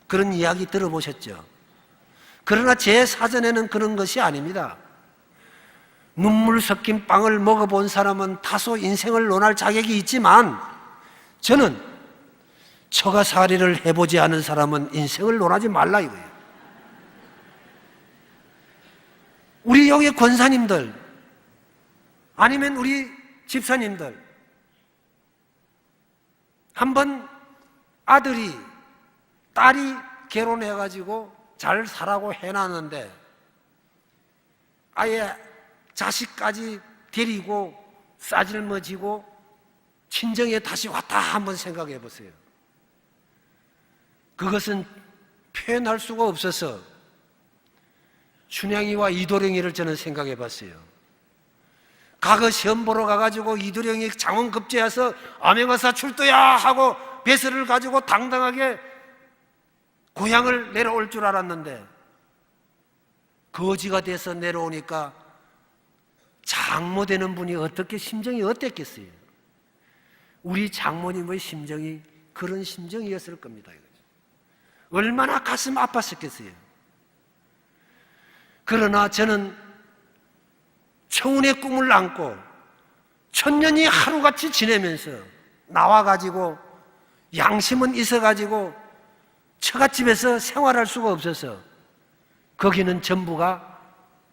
그런 이야기 들어보셨죠? 그러나 제 사전에는 그런 것이 아닙니다. 눈물 섞인 빵을 먹어본 사람은 다소 인생을 논할 자격이 있지만 저는 처가살이를 해보지 않은 사람은 인생을 논하지 말라 이거예요. 우리 여기 권사님들 아니면 우리 집사님들, 한번 아들이 딸이 결혼해가지고 잘 살라고 해놨는데 아예 자식까지 데리고 싸질머지고 친정에 다시 왔다 한번 생각해 보세요. 그것은 표현할 수가 없어서 춘향이와 이도령이를 저는 생각해 봤어요. 과거 시험 보러 가가지고 이도령이 장원급제해서 암행어사 출도야 하고 배설을 가지고 당당하게 고향을 내려올 줄 알았는데 거지가 돼서 내려오니까 장모 되는 분이 어떻게 심정이 어땠겠어요? 우리 장모님의 심정이 그런 심정이었을 겁니다. 얼마나 가슴 아팠었겠어요. 그러나 저는 청운의 꿈을 안고 천년이 하루같이 지내면서 나와가지고 양심은 있어가지고 처갓집에서 생활할 수가 없어서 거기는 전부가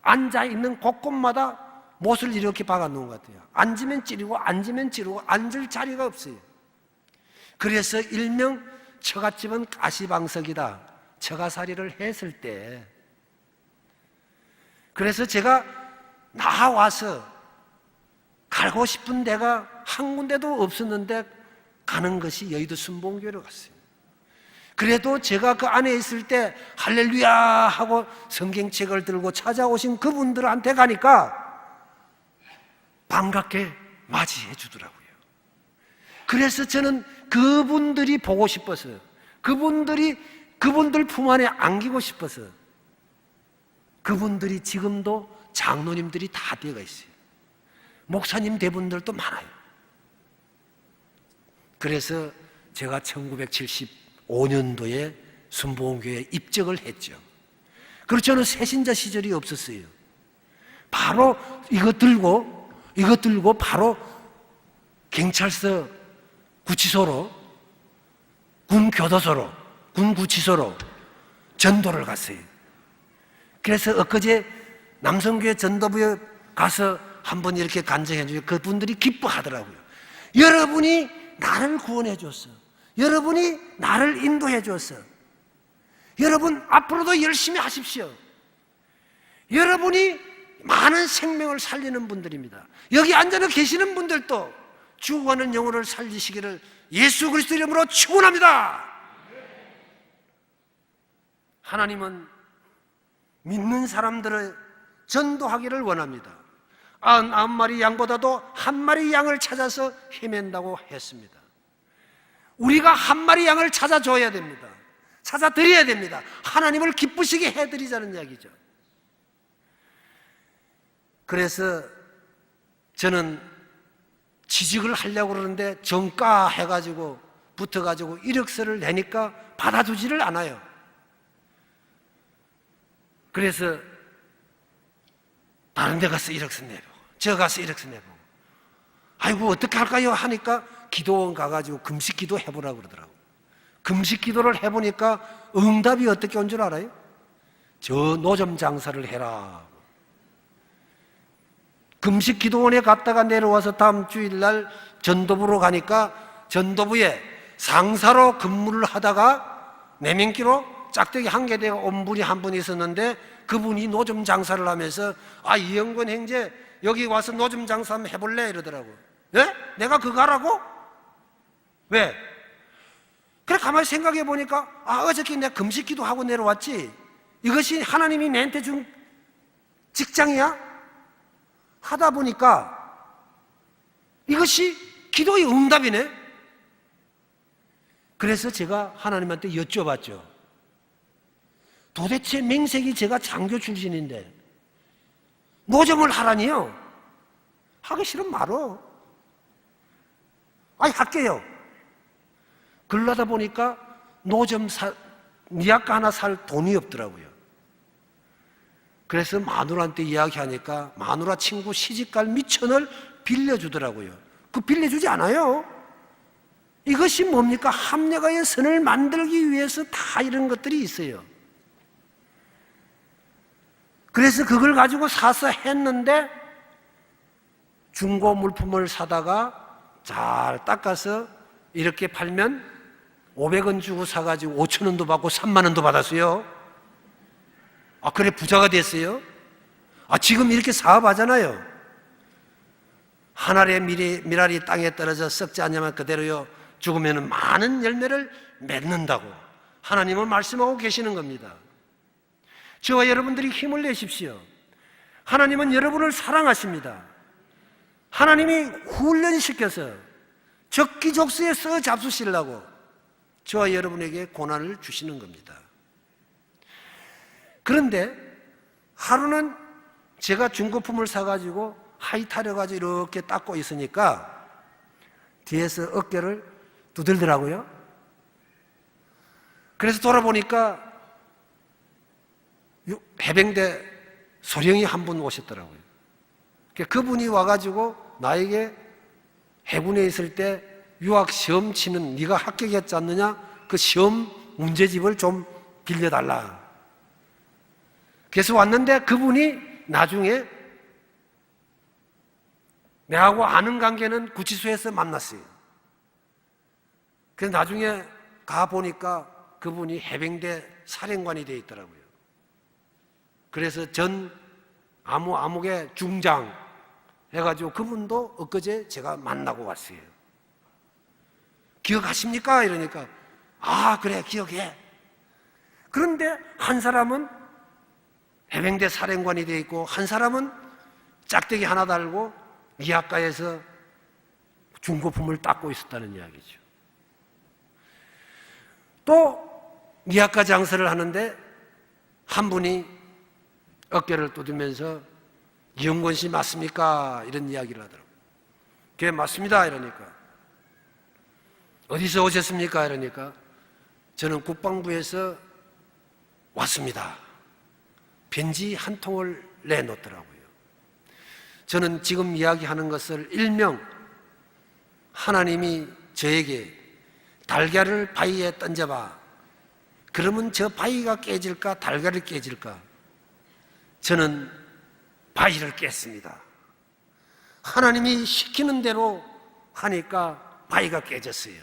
앉아있는 곳곳마다 못을 이렇게 박아놓은 것 같아요. 앉으면 찌르고 앉으면 찌르고 앉을 자리가 없어요. 그래서 일명 처갓집은 가시방석이다, 처가살이를 했을 때, 그래서 제가 나와서 가고 싶은 데가 한 군데도 없었는데 가는 것이 여의도 순복음교회로 갔어요. 그래도 제가 그 안에 있을 때 할렐루야 하고 성경책을 들고 찾아오신 그분들한테 가니까 반갑게 맞이해 주더라고요. 그래서 저는 그분들이 보고 싶어서, 그분들 품 안에 안기고 싶어서, 그분들이 지금도 장로님들이 다 되어 있어요. 목사님 대분들도 많아요. 그래서 제가 1975년도에 순복음교회에 입적을 했죠. 그래서 저는 새신자 시절이 없었어요. 바로 이거 들고 바로 경찰서 구치소로, 군교도소로, 군구치소로 전도를 갔어요. 그래서 엊그제 남성교회 전도부에 가서 한번 이렇게 간증해 주고 그분들이 기뻐하더라고요. 여러분이 나를 구원해 줬어. 여러분이 나를 인도해 줬어. 여러분 앞으로도 열심히 하십시오. 여러분이 많은 생명을 살리는 분들입니다. 여기 앉아 계시는 분들도 죽어가는 영혼을 살리시기를 예수 그리스도 이름으로 축원합니다. 하나님은 믿는 사람들을 전도하기를 원합니다. 99마리 양보다도 한 마리 양을 찾아서 헤맨다고 했습니다. 우리가 한 마리 양을 찾아줘야 됩니다. 찾아드려야 됩니다. 하나님을 기쁘시게 해드리자는 이야기죠. 그래서 저는 취직을 하려고 그러는데 정가 해가지고 붙어가지고 이력서를 내니까 받아주지를 않아요. 그래서 다른 데 가서 이력서 내보고 저 가서 이력서 내보고 아이고 어떻게 할까요 하니까 기도원 가가지고 금식 기도 해보라고 그러더라고요. 금식 기도를 해보니까 응답이 어떻게 온 줄 알아요? 저 노점 장사를 해라. 금식 기도원에 갔다가 내려와서 다음 주일날 전도부로 가니까 전도부에 상사로 근무를 하다가 내명기로 짝대기 한 개 되어 온 분이 한 분 있었는데 그분이 노점 장사를 하면서 이영권 형제 여기 와서 노점 장사 한번 해볼래? 이러더라고. 예? 내가 그거 하라고? 왜? 그래 가만히 생각해 보니까 어저께 내가 금식 기도하고 내려왔지 이것이 하나님이 내한테 준 직장이야? 하다 보니까 이것이 기도의 응답이네. 그래서 제가 하나님한테 여쭤봤죠. 도대체 맹색이 제가 장교 출신인데 노점을 하라니요? 하기 싫으면 말어. 할게요. 그러다 보니까 노점 미약가 하나 살 돈이 없더라고요. 그래서 마누라한테 이야기하니까 마누라 친구 시집갈 미천을 빌려주더라고요. 그 빌려주지 않아요. 이것이 뭡니까? 합력하여 선을 만들기 위해서 다 이런 것들이 있어요. 그래서 그걸 가지고 사서 했는데 중고 물품을 사다가 잘 닦아서 이렇게 팔면 500원 주고 사가지고 5,000원도 받고 3만 원도 받았어요. 그래 부자가 됐어요. 지금 이렇게 사업하잖아요. 한 알의 미랄이 땅에 떨어져 썩지 않냐면 그대로요 죽으면 많은 열매를 맺는다고 하나님은 말씀하고 계시는 겁니다. 저와 여러분들이 힘을 내십시오. 하나님은 여러분을 사랑하십니다. 하나님이 훈련시켜서 적기적소에 써 잡수시려고 저와 여러분에게 고난을 주시는 겁니다. 그런데 하루는 제가 중고품을 사가지고 하이타려가지고 이렇게 닦고 있으니까 뒤에서 어깨를 두들더라고요. 그래서 돌아보니까 해병대 소령이 한 분 오셨더라고요. 그분이 와가지고 나에게 해군에 있을 때 유학 시험 치는 네가 합격했지 않느냐? 그 시험 문제집을 좀 빌려달라. 그래서 왔는데 그분이 나중에 내하고 아는 관계는 구치소에서 만났어요. 그래서 나중에 가보니까 그분이 해병대 사령관이 되어 있더라고요. 그래서 전 아무개 중장 해가지고 그분도 엊그제 제가 만나고 왔어요. 기억하십니까? 이러니까 아 그래 기억해. 그런데 한 사람은 해병대 사령관이 되어 있고 한 사람은 짝대기 하나 달고 미학가에서 중고품을 닦고 있었다는 이야기죠. 또 미학가 장사를 하는데 한 분이 어깨를 두드면서 이영권 씨 맞습니까? 이런 이야기를 하더라고요. 그게 맞습니다. 이러니까 어디서 오셨습니까? 이러니까 저는 국방부에서 왔습니다. 편지 한 통을 내놓더라고요. 저는 지금 이야기하는 것을 일명 하나님이 저에게 달걀을 바위에 던져봐. 그러면 저 바위가 깨질까? 달걀이 깨질까? 저는 바위를 깼습니다. 하나님이 시키는 대로 하니까 바위가 깨졌어요.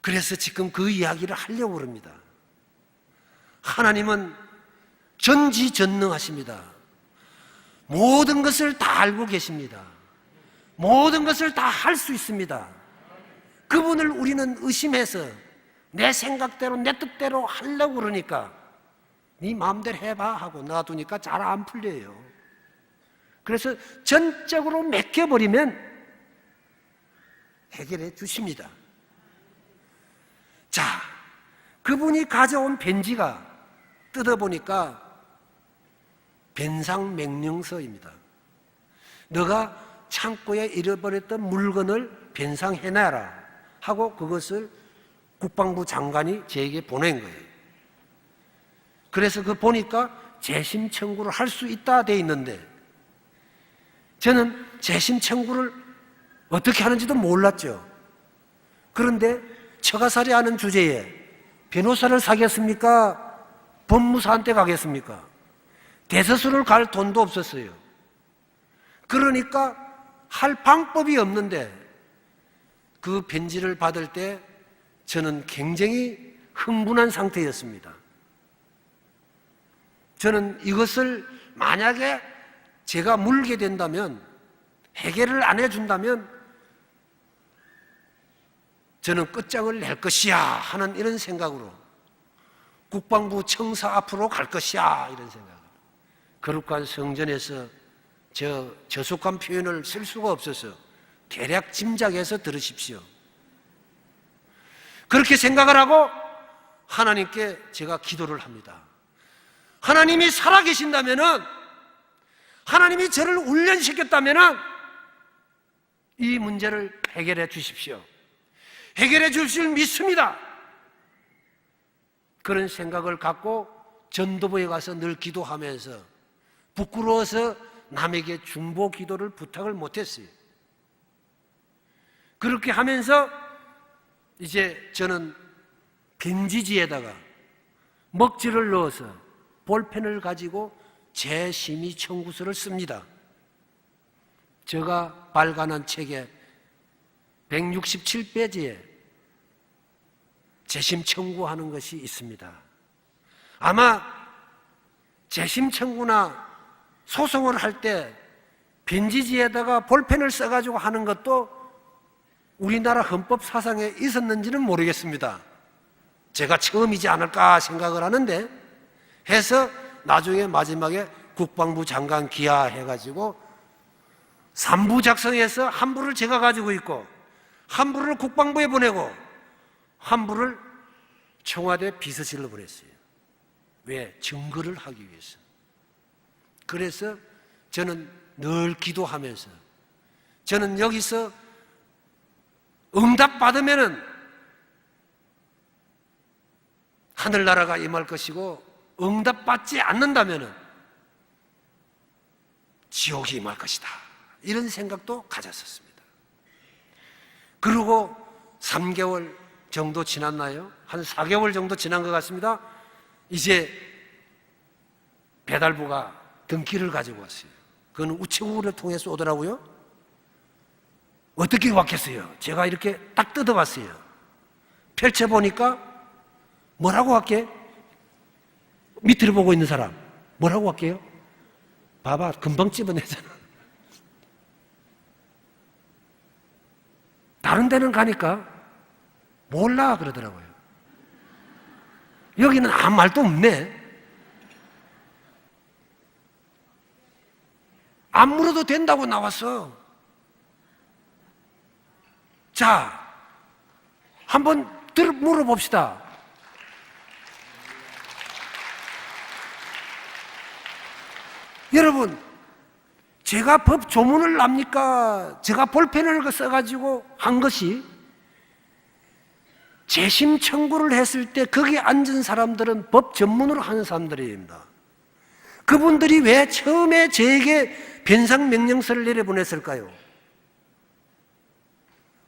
그래서 지금 그 이야기를 하려고 합니다. 하나님은 전지전능하십니다. 모든 것을 다 알고 계십니다. 모든 것을 다 할 수 있습니다. 그분을 우리는 의심해서 내 생각대로 내 뜻대로 하려고 그러니까 네 마음대로 해봐 하고 놔두니까 잘 안 풀려요. 그래서 전적으로 맡겨버리면 해결해 주십니다. 자, 그분이 가져온 편지가 뜯어보니까 변상명령서입니다. 너가 창고에 잃어버렸던 물건을 변상해놔라 하고 그것을 국방부 장관이 저에게 보낸 거예요. 그래서 그 보니까 재심 청구를 할 수 있다 돼 있는데 저는 재심 청구를 어떻게 하는지도 몰랐죠. 그런데 처가살이 하는 주제에 변호사를 사겠습니까? 법무사한테 가겠습니까? 대서수를 갈 돈도 없었어요. 그러니까 할 방법이 없는데 그 편지를 받을 때 저는 굉장히 흥분한 상태였습니다. 저는 이것을 만약에 제가 물게 된다면, 해결을 안 해준다면 저는 끝장을 낼 것이야 하는 이런 생각으로 국방부 청사 앞으로 갈 것이야 이런 생각으로 거룩한 성전에서 저속한 표현을 쓸 수가 없어서 대략 짐작해서 들으십시오. 그렇게 생각을 하고 하나님께 제가 기도를 합니다. 하나님이 살아계신다면은, 하나님이 저를 훈련시켰다면은 이 문제를 해결해 주십시오. 해결해 주실 믿습니다. 그런 생각을 갖고 전도부에 가서 늘 기도하면서 부끄러워서 남에게 중보 기도를 부탁을 못했어요. 그렇게 하면서 이제 저는 편지지에다가 먹지를 넣어서 볼펜을 가지고 재심의 청구서를 씁니다. 제가 발간한 책에 167페이지에 재심 청구하는 것이 있습니다. 아마 재심 청구나 소송을 할 때 편지지에다가 볼펜을 써가지고 하는 것도 우리나라 헌법 사상에 있었는지는 모르겠습니다. 제가 처음이지 않을까 생각을 하는데 해서 나중에 마지막에 국방부 장관 기하해가지고 3부 작성해서 한 부를 제가 가지고 있고 한 부를 국방부에 보내고 한 부를 청와대 비서실로 보냈어요. 왜? 증거를 하기 위해서. 그래서 저는 늘 기도하면서 저는 여기서 응답받으면은 하늘나라가 임할 것이고, 응답받지 않는다면은 지옥이 임할 것이다. 이런 생각도 가졌었습니다. 그리고 3개월 정도 지났나요? 한 4개월 정도 지난 것 같습니다. 이제 배달부가 등기를 가지고 왔어요. 그건 우체국을 통해서 오더라고요. 어떻게 왔겠어요? 제가 이렇게 딱 뜯어봤어요. 펼쳐보니까 뭐라고 할게? 밑으로 보고 있는 사람 뭐라고 할게요? 봐봐, 금방 집어내잖아. 다른 데는 가니까 몰라 그러더라고요. 여기는 아무 말도 없네. 안 물어도 된다고 나왔어. 자, 한번 물어봅시다. 여러분, 제가 법 조문을 납니까? 제가 볼펜을 써가지고 한 것이, 재심 청구를 했을 때 거기 앉은 사람들은 법 전문으로 하는 사람들입니다. 그분들이 왜 처음에 저에게 변상 명령서를 내려보냈을까요?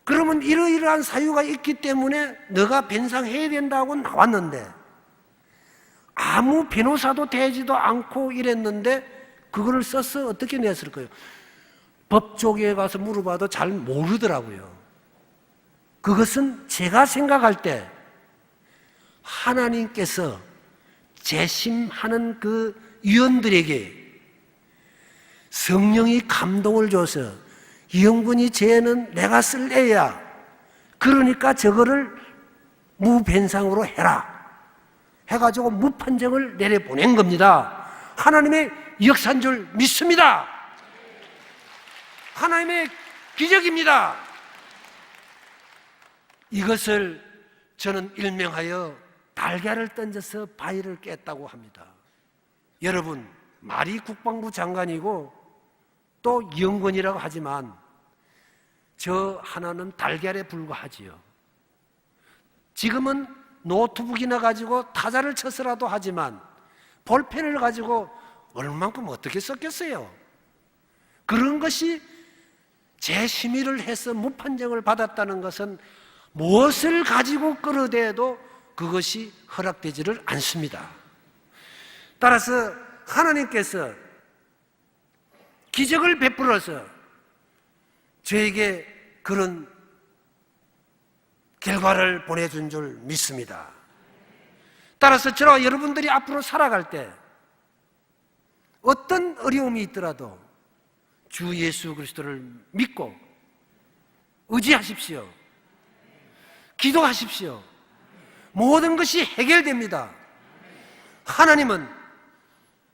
그러면 이러이러한 사유가 있기 때문에 너가 변상해야 된다고 나왔는데, 아무 변호사도 되지도 않고 이랬는데 그거를 써서 어떻게 냈을까요? 법 쪽에 가서 물어봐도 잘 모르더라고요. 그것은 제가 생각할 때 하나님께서 재심하는 그 위원들에게 성령이 감동을 줘서, 이영군이 쟤는 내가 쓸래야, 그러니까 저거를 무변상으로 해라 해가지고 무판정을 내려보낸 겁니다. 하나님의 역사인 줄 믿습니다. 하나님의 기적입니다. 이것을 저는 일명하여 달걀을 던져서 바위를 깼다고 합니다. 여러분, 말이 국방부 장관이고 또 영건이라고 하지만 저 하나는 달걀에 불과하지요. 지금은 노트북이나 가지고 타자를 쳐서라도 하지만 볼펜을 가지고 얼만큼 어떻게 썼겠어요? 그런 것이 제 심의를 해서 무판정을 받았다는 것은 무엇을 가지고 끌어대도 그것이 허락되지를 않습니다. 따라서 하나님께서 기적을 베풀어서 저에게 그런 결과를 보내준 줄 믿습니다. 따라서 저와 여러분들이 앞으로 살아갈 때 어떤 어려움이 있더라도 주 예수 그리스도를 믿고 의지하십시오. 기도하십시오. 모든 것이 해결됩니다. 하나님은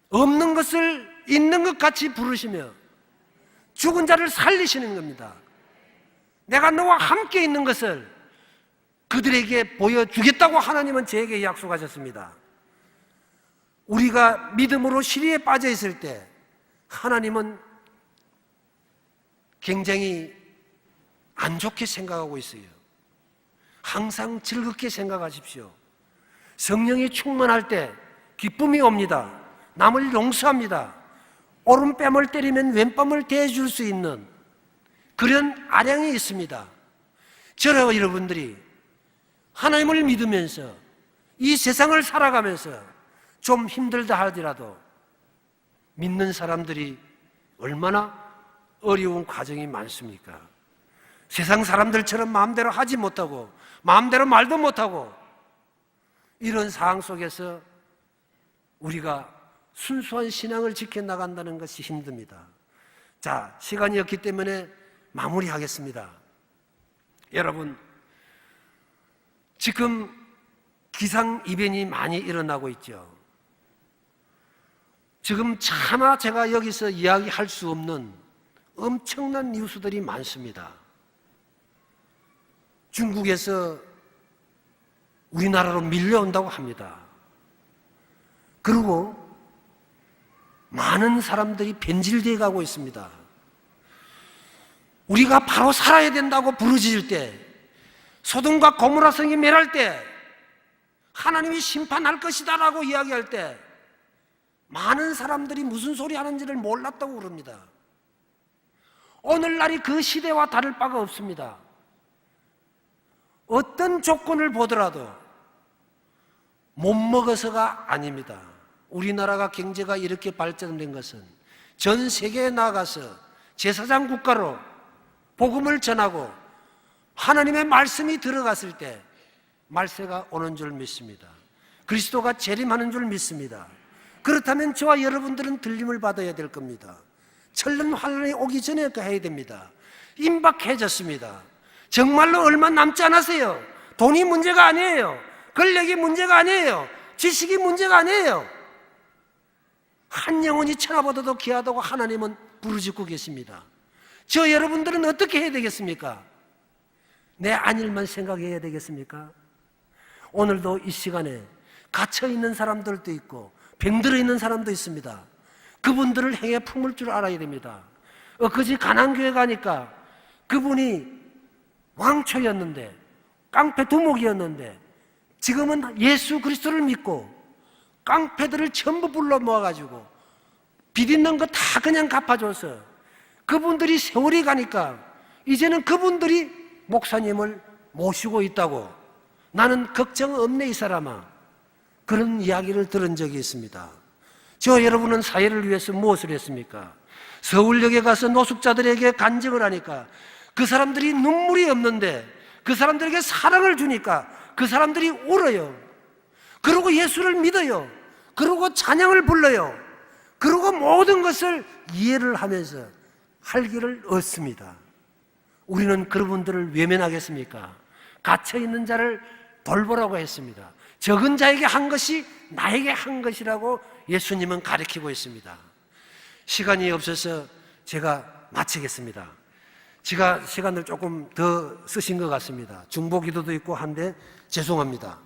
없는 것을 있는 것 같이 부르시며 죽은 자를 살리시는 겁니다. 내가 너와 함께 있는 것을 그들에게 보여주겠다고 하나님은 저에게 약속하셨습니다. 우리가 믿음으로 시리에 빠져 있을 때 하나님은 굉장히 안 좋게 생각하고 있어요. 항상 즐겁게 생각하십시오. 성령이 충만할 때 기쁨이 옵니다. 남을 용서합니다. 오른뺨을 때리면 왼뺨을 대줄 수 있는 그런 아량이 있습니다. 저와 여러분들이 하나님을 믿으면서 이 세상을 살아가면서 좀 힘들다 하더라도 믿는 사람들이 얼마나 어려운 과정이 많습니까? 세상 사람들처럼 마음대로 하지 못하고 마음대로 말도 못하고 이런 상황 속에서 우리가 순수한 신앙을 지켜나간다는 것이 힘듭니다. 자, 시간이 없기 때문에 마무리하겠습니다. 여러분, 지금 기상이변이 많이 일어나고 있죠. 지금 차마 제가 여기서 이야기할 수 없는 엄청난 뉴스들이 많습니다. 중국에서 우리나라로 밀려온다고 합니다. 그리고 많은 사람들이 변질되어 가고 있습니다. 우리가 바로 살아야 된다고 부르짖을 때 소돔과 고모라 성이 멸할 때 하나님이 심판할 것이다라고 이야기할 때 많은 사람들이 무슨 소리 하는지를 몰랐다고 그럽니다. 오늘날이 그 시대와 다를 바가 없습니다. 어떤 조건을 보더라도 못 먹어서가 아닙니다. 우리나라가 경제가 이렇게 발전된 것은 전 세계에 나가서 제사장 국가로 복음을 전하고 하나님의 말씀이 들어갔을 때 말세가 오는 줄 믿습니다. 그리스도가 재림하는 줄 믿습니다. 그렇다면 저와 여러분들은 들림을 받아야 될 겁니다. 천년 환란이 오기 전에 해야 됩니다. 임박해졌습니다. 정말로 얼마 남지 않았어요. 돈이 문제가 아니에요. 권력이 문제가 아니에요. 지식이 문제가 아니에요. 한 영혼이 천하보다도 귀하다고 하나님은 부르짖고 계십니다. 저 여러분들은 어떻게 해야 되겠습니까? 내 안일만 생각해야 되겠습니까? 오늘도 이 시간에 갇혀있는 사람들도 있고 병들어 있는 사람도 있습니다. 그분들을 행해 품을 줄 알아야 됩니다. 엊그제 가난교회 가니까 그분이 왕초였는데 깡패 두목이었는데 지금은 예수 그리스도를 믿고 깡패들을 전부 불러 모아가지고 빚있는 거 다 그냥 갚아줘서 그분들이 세월이 가니까 이제는 그분들이 목사님을 모시고 있다고 나는 걱정 없네 이 사람아 그런 이야기를 들은 적이 있습니다. 저 여러분은 사회를 위해서 무엇을 했습니까? 서울역에 가서 노숙자들에게 간증을 하니까 그 사람들이 눈물이 없는데 그 사람들에게 사랑을 주니까 그 사람들이 울어요. 그러고 예수를 믿어요. 그러고 찬양을 불러요. 그러고 모든 것을 이해를 하면서 할 길을 얻습니다. 우리는 그분들을 외면하겠습니까? 갇혀있는 자를 돌보라고 했습니다. 적은 자에게 한 것이 나에게 한 것이라고 예수님은 가르치고 있습니다. 시간이 없어서 제가 마치겠습니다. 제가 시간을 조금 더 쓰신 것 같습니다. 중보기도도 있고 한데 죄송합니다.